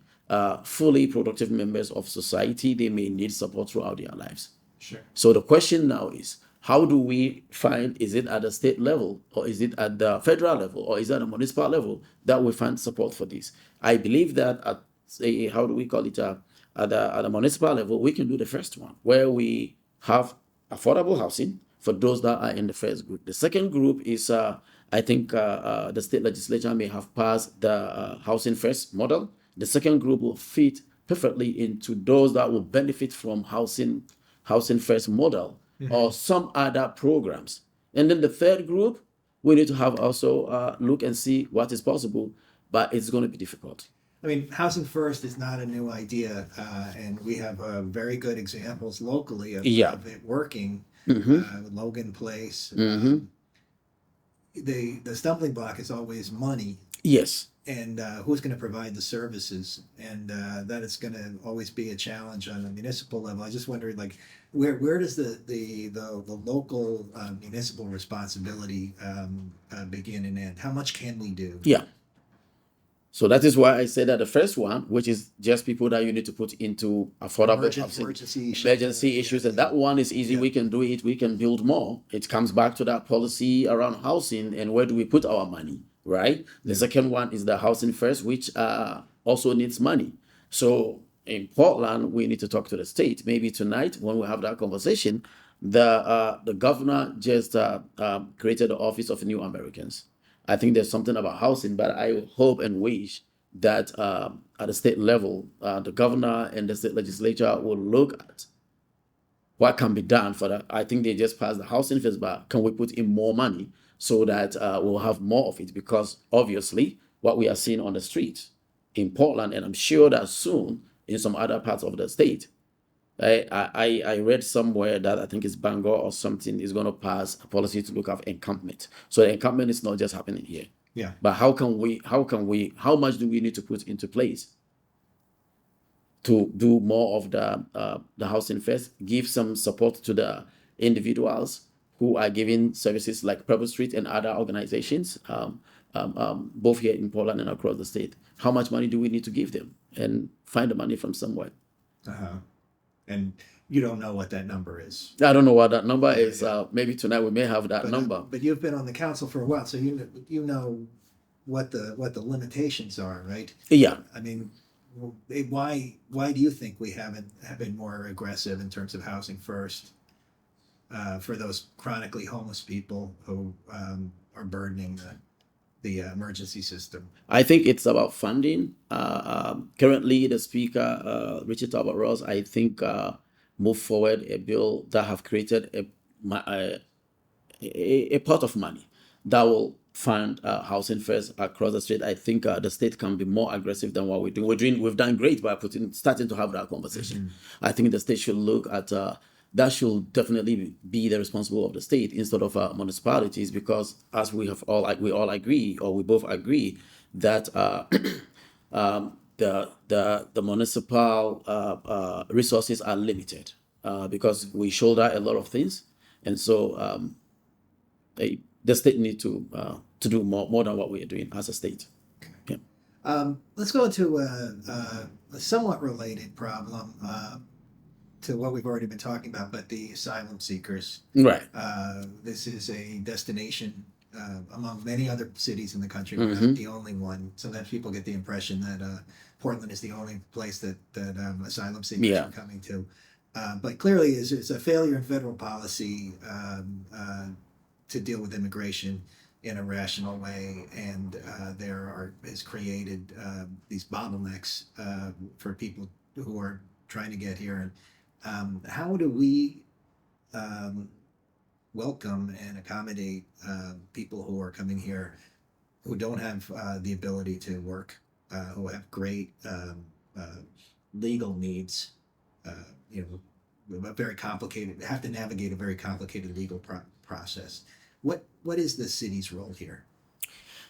Speaker 2: fully productive members of society. They may need support throughout their lives.
Speaker 1: Sure.
Speaker 2: So the question now is, how do we find, is it at the state level, or is it at the federal level, or is it at the municipal level that we find support for this? I believe that at, say, how do we call it, at the municipal level, we can do the first one, where we have affordable housing for those that are in the first group. The second group is, I think, the state legislature may have passed the housing first model. The second group will fit perfectly into those that will benefit from housing first model or some other programs. And then the third group, we need to have also look and see what is possible, but it's going to be difficult.
Speaker 1: I mean, housing first is not a new idea, and we have very good examples locally of it working. Logan Place. The stumbling block is always money.
Speaker 2: Yes.
Speaker 1: And who's going to provide the services, and that is going to always be a challenge on a municipal level. I just wondered, like, where does the local municipal responsibility begin and end? How much can we do?
Speaker 2: Yeah. So that is why I said that the first one, which is just people that you need to put into affordable housing, emergency issues, and that one is easy. We can do it. We can build more. It comes back to that policy around housing and where do we put our money, right? The second one is the housing first, which also needs money. So in Portland, we need to talk to the state. Maybe tonight when we have that conversation, the governor just created the Office of New Americans. I think there's something about housing, but I hope and wish that at the state level, the governor and the state legislature will look at what can be done for that. I think they just passed the housing first, but can we put in more money so that we'll have more of it? Because obviously, what we are seeing on the streets in Portland, and I'm sure that soon in some other parts of the state, I read somewhere that I think it's Bangor or something is going to pass a policy to look at encampment. So the encampment is not just happening here.
Speaker 1: Yeah.
Speaker 2: But how much do we need to put into place to do more of the housing first, give some support to the individuals who are giving services like Purple Street and other organizations, both here in Portland and across the state. How much money do we need to give them and find the money from somewhere?
Speaker 1: And you don't know what that number is.
Speaker 2: I don't know what that number is. Maybe tonight we may have that number.
Speaker 1: But you've been on the council for a while, so you know what the limitations are, right?
Speaker 2: Yeah.
Speaker 1: I mean, why do you think we have been more aggressive in terms of housing first for those chronically homeless people who are burdening the emergency system?
Speaker 2: I think it's about funding. Currently, the Speaker, Richard Talbot Ross, I think moved forward a bill that have created a pot of money that will fund housing first across the state. I think the state can be more aggressive than what we're doing. We've done great by starting to have that conversation. I think the state should look at that should definitely be the responsible of the state instead of municipalities, because as we all agree, or we both agree, that the municipal resources are limited because we shoulder a lot of things, and so the state need to do more than what we are doing as a state.
Speaker 1: Okay. Yeah. Let's go into a somewhat related problem to what we've already been talking about, but the asylum seekers.
Speaker 2: Right.
Speaker 1: This is a destination among many other cities in the country. We're not the only one. Sometimes people get the impression that Portland is the only place that asylum seekers are coming to. But clearly, it's a failure in federal policy to deal with immigration in a rational way, and has created these bottlenecks for people who are trying to get here. And how do we welcome and accommodate people who are coming here who don't have the ability to work, who have great legal needs, very complicated, have to navigate a very complicated legal process? What is the city's role here?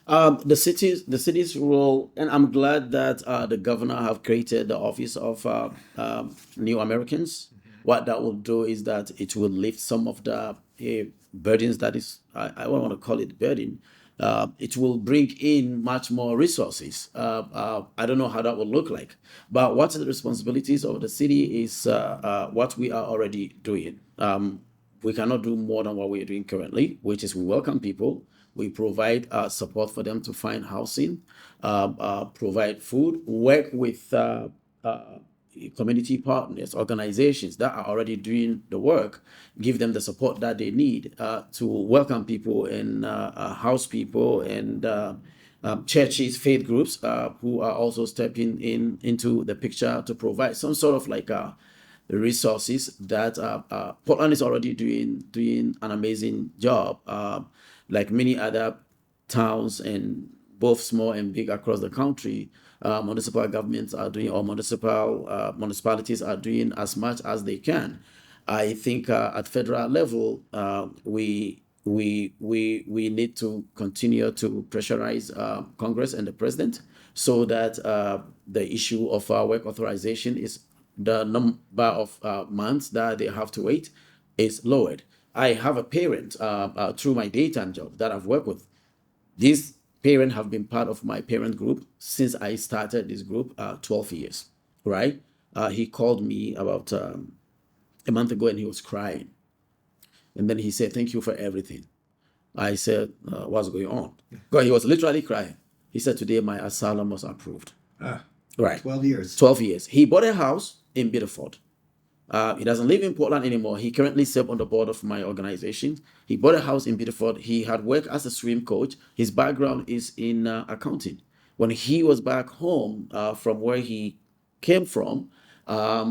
Speaker 2: The city's role, and I'm glad that the governor have created the Office of New Americans. What that will do is that it will lift some of the burdens that is, I don't want to call it burden. It will bring in much more resources. I don't know how that will look like, but what the responsibilities of the city is what we are already doing. We cannot do more than what we are doing currently, which is we welcome people. We provide support for them to find housing, provide food, work with community partners, organizations that are already doing the work, give them the support that they need to welcome people and house people and churches, faith groups who are also stepping into the picture to provide some sort of like resources that Portland is already doing an amazing job, like many other towns and both small and big across the country. Municipal governments are doing, or municipalities are doing as much as they can. I think at federal level, we need to continue to pressurize Congress and the president so that the issue of work authorization is the number of months that they have to wait is lowered. I have a parent through my daytime job that I've worked with. These parents have been part of my parent group since I started this group 12 years, right? He called me about a month ago and he was crying. And then he said, "Thank you for everything." I said, "What's going on?" Because he was literally crying. He said, "Today my asylum was approved." Right.
Speaker 1: 12 years.
Speaker 2: 12 years. He bought a house in Biddeford. He doesn't live in Portland anymore. He currently serves on the board of my organization. He bought a house in Biddeford. He had worked as a swim coach. His background is in accounting. When he was back home from where he came from,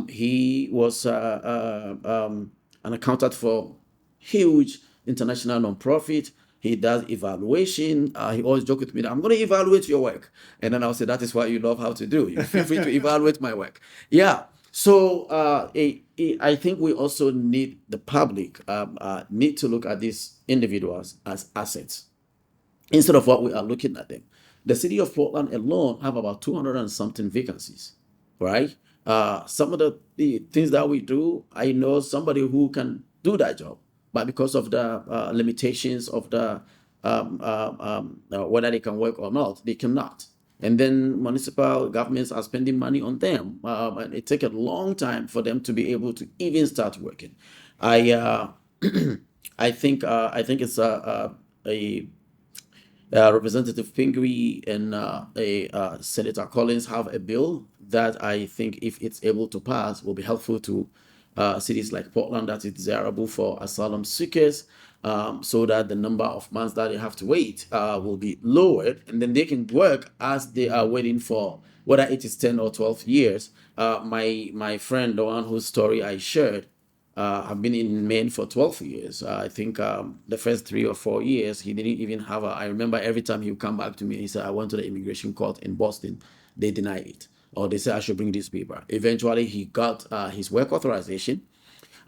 Speaker 2: he was an accountant for huge international nonprofit. He does evaluation. He always joke with me that I'm going to evaluate your work. And then I'll say, that is what you love how to do. You feel free to evaluate my work. Yeah. So I think we also need the public need to look at these individuals as assets instead of what we are looking at them. The city of Portland alone have about 200 and something vacancies, right? Some of the things that we do, I know somebody who can do that job, but because of the limitations of the whether they can work or not, they cannot. And then municipal governments are spending money on them, and it takes a long time for them to be able to even start working. I I think it's a Representative Pingree and Senator Collins have a bill that I think, if it's able to pass, will be helpful to cities like Portland that is desirable for asylum seekers, so that the number of months that they have to wait will be lowered, and then they can work as they are waiting for, whether it is 10 or 12 years. My friend, the one whose story I shared, I've been in Maine for 12 years. I think the first 3 or 4 years, he didn't even have I remember every time he would come back to me, he said, "I went to the immigration court in Boston. They denied it. Or they said I should bring this paper." Eventually, he got his work authorization.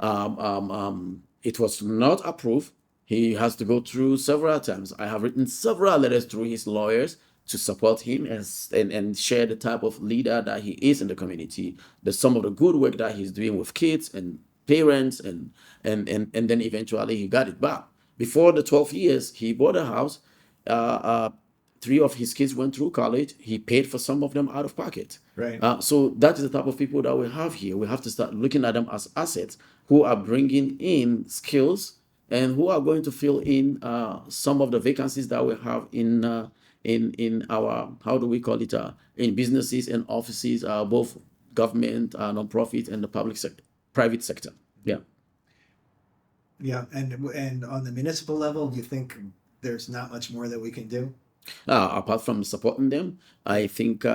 Speaker 2: It was not approved. He has to go through several times. I have written several letters through his lawyers to support him and share the type of leader that he is in the community, some of the good work that he's doing with kids and parents, and then eventually he got it back. Before the 12 years, he bought a house. 3 of his kids went through college. He paid for some of them out of pocket.
Speaker 1: Right.
Speaker 2: So that is the type of people that we have here. We have to start looking at them as assets who are bringing in skills and who are going to fill in some of the vacancies that we have in our, how do we call it, in businesses and offices, both government, nonprofit, and the private sector. Yeah.
Speaker 1: Yeah, and on the municipal level, do you think there's not much more that we can do?
Speaker 2: Apart from supporting them, I think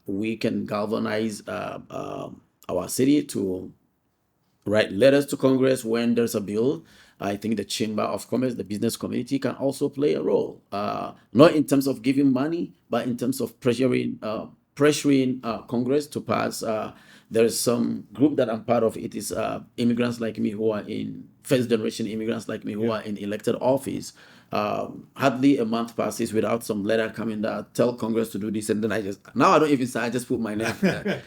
Speaker 2: we can galvanize our city to write letters to Congress when there's a bill. I think the Chamber of Commerce, the business community, can also play a role, not in terms of giving money, but in terms of pressuring Congress to pass. There is some group that I'm part of. It is immigrants like me who are in first generation immigrants like me who are in elected office. Hardly a month passes without some letter coming that tell Congress to do this, and then I don't even say, I just put my name there.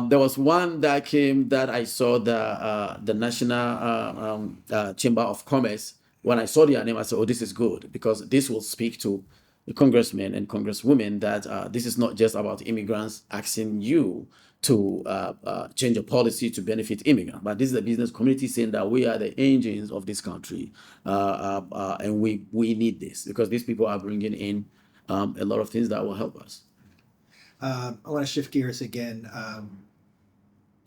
Speaker 2: There was one that came that I saw the National Chamber of Commerce. When I saw their name, I said, "Oh, this is good, because this will speak to the congressmen and congresswomen that this is not just about immigrants asking you to change a policy to benefit immigrants, but this is the business community saying that we are the engines of this country, and we need this, because these people are bringing in a lot of things that will help us."
Speaker 1: I want to shift gears again.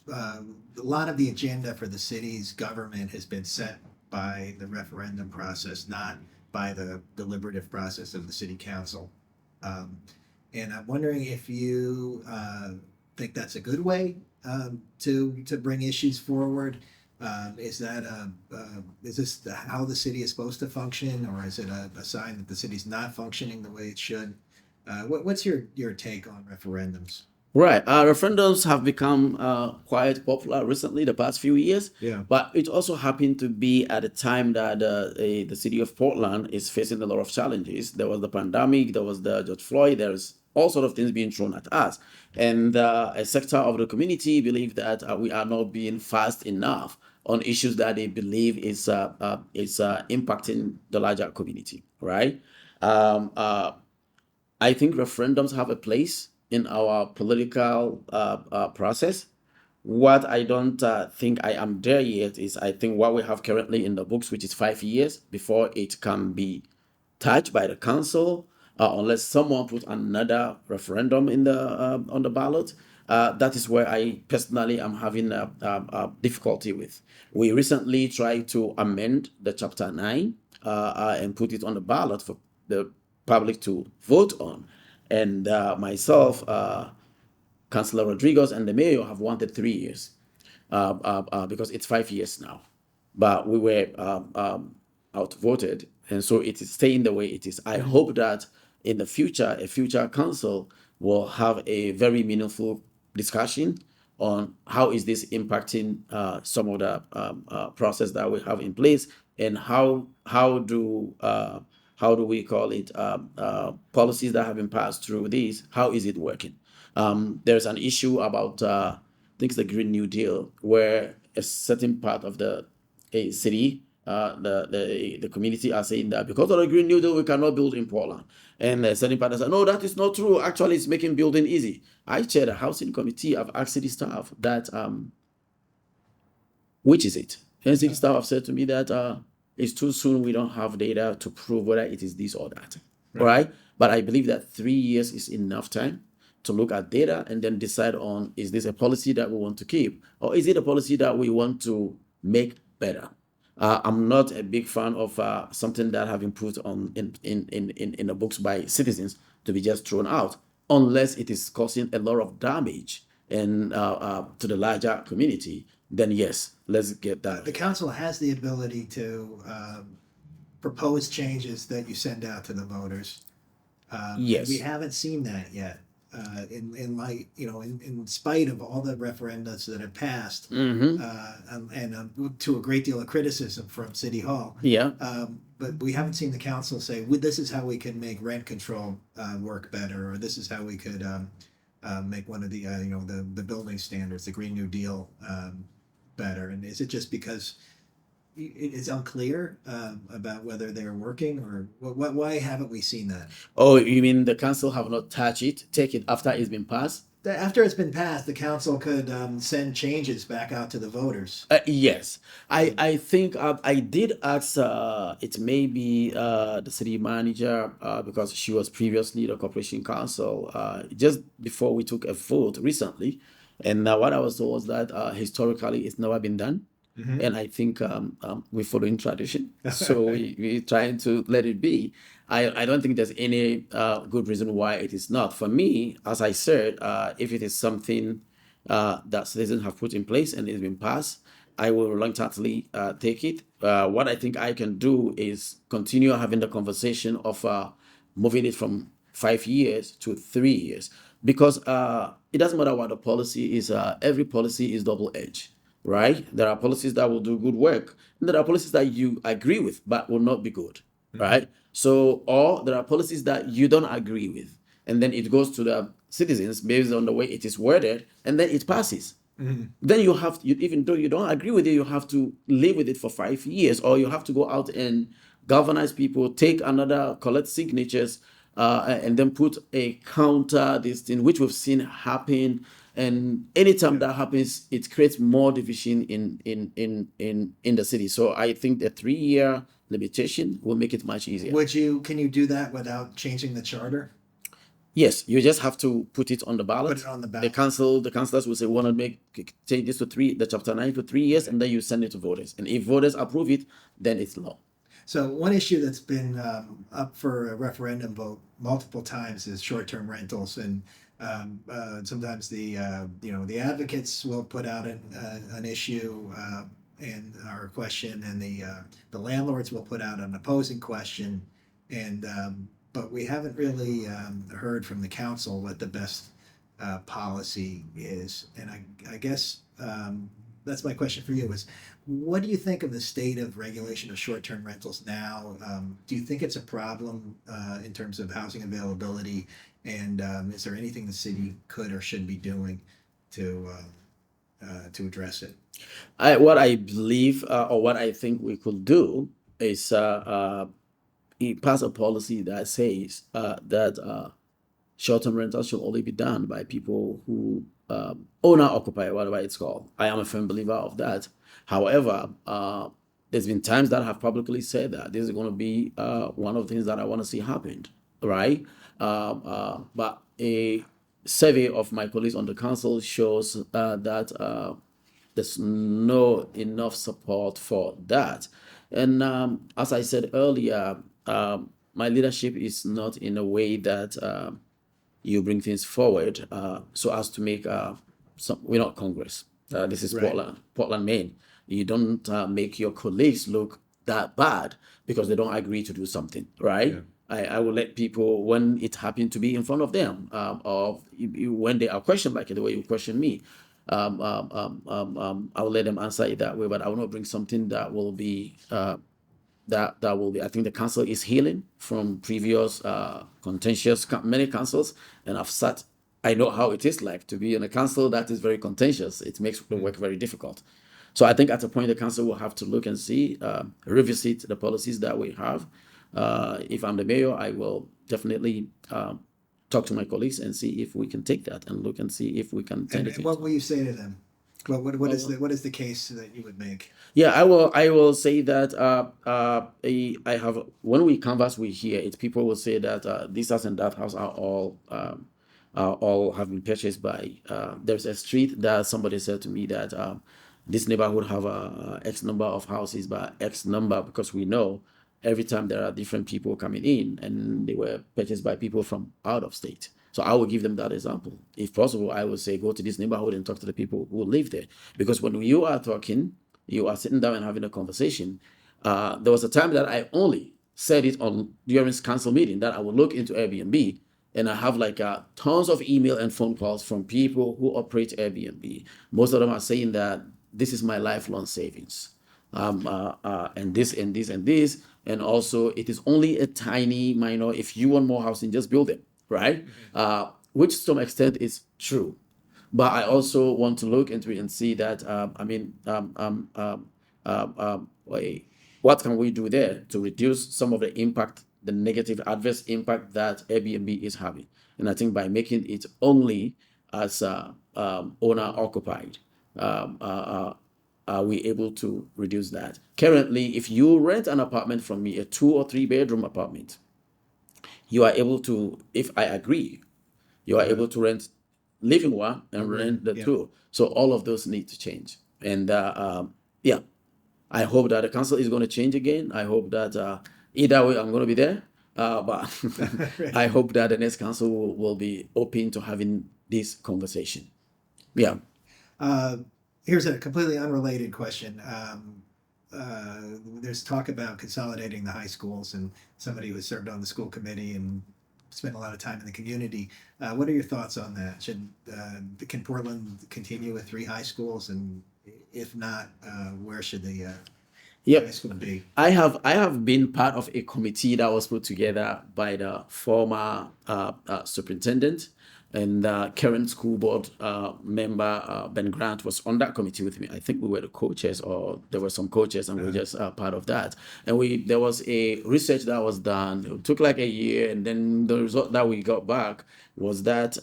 Speaker 1: a lot of the agenda for the city's government has been set by the referendum process, not by the deliberative process of the city council. Um, and I'm wondering if you think that's a good way to bring issues forward. Is that is this how the city is supposed to function, or is it a sign that the city's not functioning the way it should? What's your take on referendums?
Speaker 2: Right. Referendums have become quite popular recently, the past few years.
Speaker 1: Yeah.
Speaker 2: But it also happened to be at a time that the city of Portland is facing a lot of challenges. There was the pandemic, there was the George Floyd, there's all sort of things being thrown at us. And a sector of the community believe that we are not being fast enough on issues that they believe is impacting the larger community, right? Um, uh, I think referendums have a place in our political process. What I don't think I am there yet is I think what we have currently in the books, which is 5 years before it can be touched by the council, unless someone put another referendum in the on the ballot. That is where I personally am having a difficulty with. We recently tried to amend the Chapter 9 and put it on the ballot for the public to vote on. And myself, Councillor Rodriguez, and the mayor have wanted 3 years because it's 5 years now. But we were outvoted, and so it is staying the way it is. I hope that in the future, a future council will have a very meaningful discussion on how is this impacting some of the process that we have in place, and how do we call it policies that have been passed through these, how is it working? There's an issue about I think it's the Green New Deal, where a certain part of the city, the community are saying that because of the Green New Deal, we cannot build in Portland. And a certain part said, no, that is not true. Actually, it's making building easy. I chair the housing committee. I've asked city staff that, which is it? And city staff have said to me that it's too soon. We don't have data to prove whether it is this or that. Right? But I believe that 3 years is enough time to look at data and then decide on, is this a policy that we want to keep, or is it a policy that we want to make better? I'm not a big fan of something that have been put on in the books by citizens to be just thrown out, unless it is causing a lot of damage and to the larger community. Then yes, let's get that.
Speaker 1: The council has the ability to propose changes that you send out to the voters.
Speaker 2: Yes.
Speaker 1: We haven't seen that yet. In spite of all the referendums that have passed, and to a great deal of criticism from City Hall.
Speaker 2: Yeah.
Speaker 1: But we haven't seen the council say, well, this is how we can make rent control work better, or this is how we could make one of the the building standards, the Green New Deal, better. And is it just because it's unclear about whether they're working, or why haven't we seen that?
Speaker 2: Oh, you mean the council have not touched it, take it after it's been passed?
Speaker 1: After it's been passed, the council could send changes back out to the voters.
Speaker 2: Yes, I think I did ask it may be the city manager because she was previously the corporation council just before we took a vote recently, and what I was told was that historically it's never been done. And I think we're following tradition, so we're trying to let it be. I don't think there's any good reason why it is not. For me, as I said, if it is something that citizens have put in place and it's been passed, I will reluctantly take it. What I think I can do is continue having the conversation of moving it from 5 years to 3 years, because it doesn't matter what the policy is. Every policy is double-edged. Right? There are policies that will do good work, and there are policies that you agree with but will not be good. Right? So, or there are policies that you don't agree with, and then it goes to the citizens based on the way it is worded, and then it passes. Then you have, even though you don't agree with it, you have to live with it for 5 years, or you have to go out and galvanize people, take another, collect signatures, and then put a counter this thing, which we've seen happen. And anytime that happens, it creates more division in the city. So I think the 3 year limitation will make it much easier.
Speaker 1: Can you do that without changing the charter?
Speaker 2: Yes, you just have to put it on the ballot.
Speaker 1: Put it on the
Speaker 2: The
Speaker 1: ballot.
Speaker 2: the councillors will say, we want to change this to the chapter 9 to 3 years, and then you send it to voters. And if voters approve it, then it's law.
Speaker 1: So one issue that's been up for a referendum vote multiple times is short-term rentals, and sometimes the advocates will put out an issue and or a question, and the landlords will put out an opposing question, and but we haven't really heard from the council what the best policy is, and I guess that's my question for you is what do you think of the state of regulation of short-term rentals now? Do you think it's a problem in terms of housing availability? And is there anything the city could or should be doing to address it?
Speaker 2: What I believe or what I think we could do is pass a policy that says that short-term rentals should only be done by people who owner occupy, whatever it's called. I am a firm believer of that. However, there's been times that I have publicly said that this is going to be one of the things that I want to see happen, right? But a survey of my colleagues on the council shows that there's no enough support for that. And as I said earlier, my leadership is not in a way that you bring things forward so as to make we're not Congress. This is
Speaker 1: Right.
Speaker 2: Portland, Maine. You don't make your colleagues look that bad because they don't agree to do something, right?
Speaker 1: Yeah.
Speaker 2: I will let people, when it happened to be in front of them, or when they are questioned like the way you question me, I will let them answer it that way. But I will not bring something that will be that will be. I think the council is healing from previous contentious many councils, and I've sat. I know how it is like to be in a council that is very contentious. It makes the work very difficult. So I think at a point the council will have to look and see, revisit the policies that we have. If I'm the mayor, I will definitely talk to my colleagues and see if we can take that and look and see if we can turn
Speaker 1: And
Speaker 2: it.
Speaker 1: what will you say to them? What is the case that you would make?
Speaker 2: Yeah, I will say that I have when we canvass we hear it. People will say that this house and that house are all have been purchased by. There's a street that somebody said to me that this neighborhood have X number of houses by X number because we know every time there are different people coming in and they were purchased by people from out of state. So I will give them that example. If possible, I will say, go to this neighborhood and talk to the people who live there. Because when you are talking, you are sitting down and having a conversation. There was a time that I only said it on during council meeting that I will look into Airbnb, and I have like tons of email and phone calls from people who operate Airbnb. Most of them are saying that this is my lifelong savings, and this and this and this, and also it is only a tiny minor. If you want more housing, just build it, right? Which to some extent is true, but I also want to look into it and see that what can we do there to reduce some of the impact, the negative adverse impact that Airbnb is having. And I think by making it only as owner occupied, are we able to reduce that? Currently, if you rent an apartment from me, a 2 or 3 bedroom apartment, you are able to, if I agree, you are able to rent living one and rent the
Speaker 1: Yeah.
Speaker 2: two. So all of those need to change. And yeah, I hope that the council is going to change again. I hope that either way I'm going to be there. But I hope that the next council will be open to having this conversation. Yeah.
Speaker 1: Here's a completely unrelated question. There's talk about consolidating the high schools, and somebody who served on the school committee and spent a lot of time in the community. What are your thoughts on that? Can Portland continue with 3 high schools, and if not, where should the high
Speaker 2: Yep.
Speaker 1: school be?
Speaker 2: I have been part of a committee that was put together by the former superintendent, and current school board member Ben Grant was on that committee with me. I think we were the co-chairs, or there were some co-chairs, and we were just part of that. And there was a research that was done. It took like a year, and then the result that we got back was that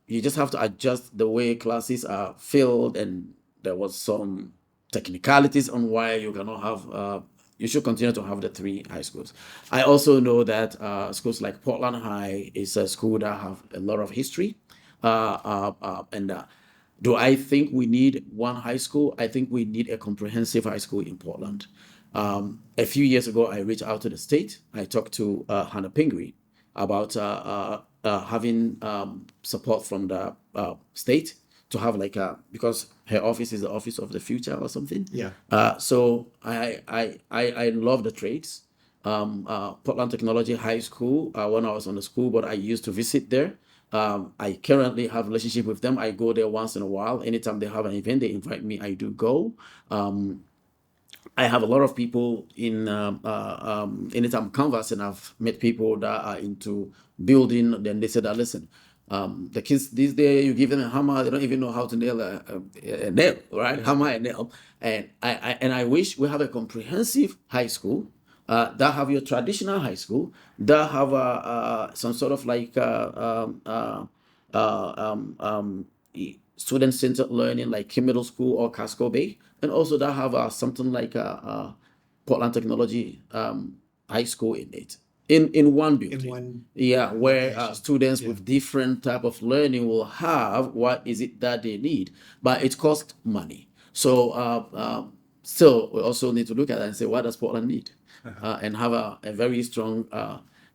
Speaker 2: you just have to adjust the way classes are filled, and there was some technicalities on why you cannot have you should continue to have the three high schools. I also know that schools like Portland High is a school that have a lot of history. And do I think we need one high school? I think we need a comprehensive high school in Portland. A few years ago, I reached out to the state. I talked to Hannah Pingree about having support from the state to have like a, because her office is the office of the future or something.
Speaker 1: Yeah.
Speaker 2: So I love the trades. Portland Technology High School. When I was on the school board, I used to visit there. I currently have a relationship with them. I go there once in a while. Anytime they have an event, they invite me. I do go. I have a lot of people in anytime canvas, and I've met people that are into building. Then they said that, listen, the kids these days, you give them a hammer, they don't even know how to nail a nail, right? Hammer and nail. And I wish we have a comprehensive high school that have your traditional high school, that have some sort of like student-centered learning like middle school or Casco Bay, and also that have something like Portland Technology High School in it, in one building.
Speaker 1: In one.
Speaker 2: Yeah, where
Speaker 1: location.
Speaker 2: students
Speaker 1: Yeah.
Speaker 2: with different type of learning will have what is it that they need, but it costs money. So still, we also need to look at that and say, what does Portland need? And have a very strong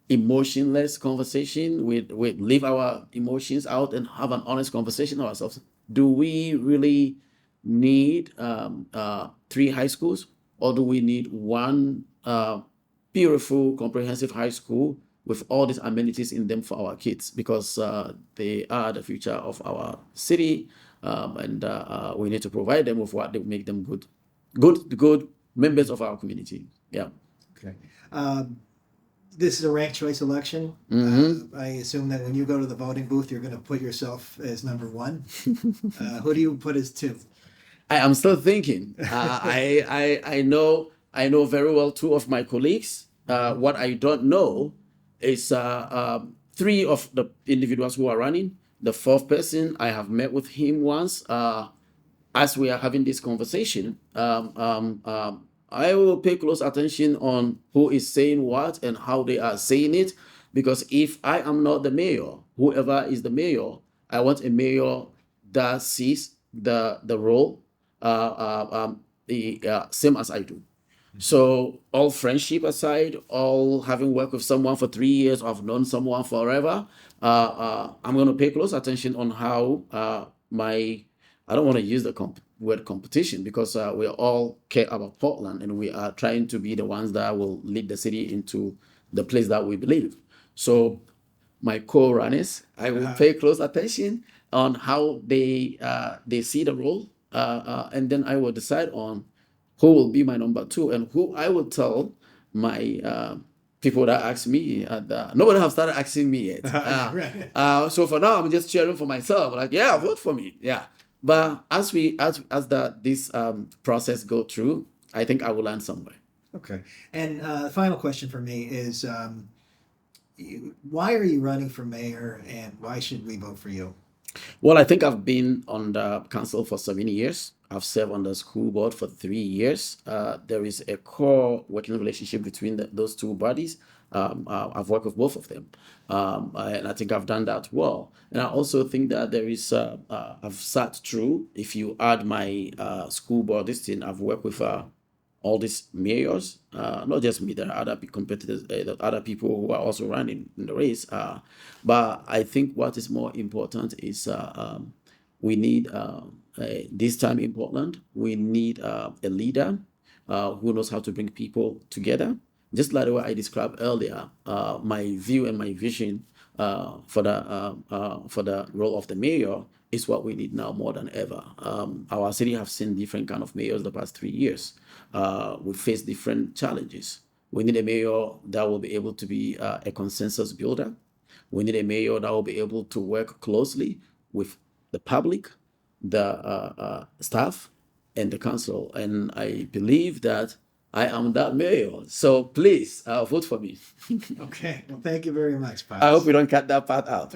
Speaker 2: emotionless conversation with leave our emotions out and have an honest conversation ourselves. Do we really need three high schools, or do we need one beautiful comprehensive high school with all these amenities in them for our kids, because they are the future of our city, and we need to provide them with what they make them good members of our community. Yeah.
Speaker 1: Okay. This is a ranked choice election. I assume that when you go to the voting booth, you're going to put yourself as number one. Who do you put as two?
Speaker 2: I am still thinking. I know very well two of my colleagues. What I don't know is three of the individuals who are running. The fourth person, I have met with him once. As we are having this conversation, I will pay close attention on who is saying what and how they are saying it, because if I am not the mayor, whoever is the mayor, I want a mayor that sees the role the same as I do. So all friendship aside, all having worked with someone for 3 years, I've known someone forever, I'm going to pay close attention on how I don't want to use the word competition, because we all care about Portland and we are trying to be the ones that will lead the city into the place that we believe. So my co-runners, I will pay close attention on how they see the role, and then I will decide on who will be my number two and who I will tell my people that ask me. Nobody have started asking me yet.
Speaker 1: Right.
Speaker 2: So for now, I'm just cheering for myself. Like, yeah, vote for me. Yeah. But as this process go through, I think I will land somewhere.
Speaker 1: Okay. And the final question for me is, why are you running for mayor, and why should we vote for you?
Speaker 2: Well, I think I've been on the council for 7 years. I've served on the school board for 3 years. There is a core working relationship between those two bodies. I've worked with both of them, and I think I've done that well. And I also think that there is, I've sat through, if you add my school board, this thing, I've worked with all these mayors, not just me, there are other competitors, other people who are also running in the race. But I think what is more important is we need, this time in Portland, we need a leader who knows how to bring people together. Just like the way I described earlier, my view and my vision for the role of the mayor is what we need now more than ever. Our city have seen different kind of mayors the past 3 years. We face different challenges. We need a mayor that will be able to be a consensus builder. We need a mayor that will be able to work closely with the public, the staff, and the council. And I believe that I am that mayor. So please vote for me.
Speaker 1: Okay. Well, thank you very much,
Speaker 2: I
Speaker 1: Pious.
Speaker 2: hope we don't cut that part out.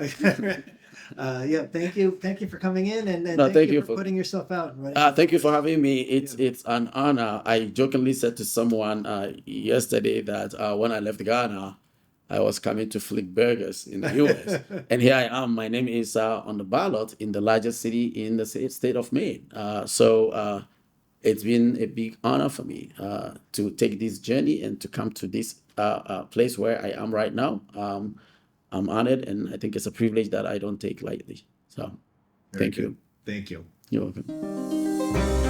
Speaker 1: Yeah, thank you for coming in, and
Speaker 2: No,
Speaker 1: thank
Speaker 2: thank
Speaker 1: you
Speaker 2: you
Speaker 1: for
Speaker 2: for.
Speaker 1: putting yourself out and writing.
Speaker 2: Thank you for having me. It's an honor. I jokingly said to someone yesterday that when I left Ghana, I was coming to flip burgers in the U.S. And here I am. My name is on the ballot in the largest city in the state of Maine. It's been a big honor for me to take this journey and to come to this place where I am right now. I'm honored, and I think it's a privilege that I don't take lightly. So,
Speaker 1: Very
Speaker 2: thank
Speaker 1: good.
Speaker 2: you.
Speaker 1: Thank you.
Speaker 2: You're welcome.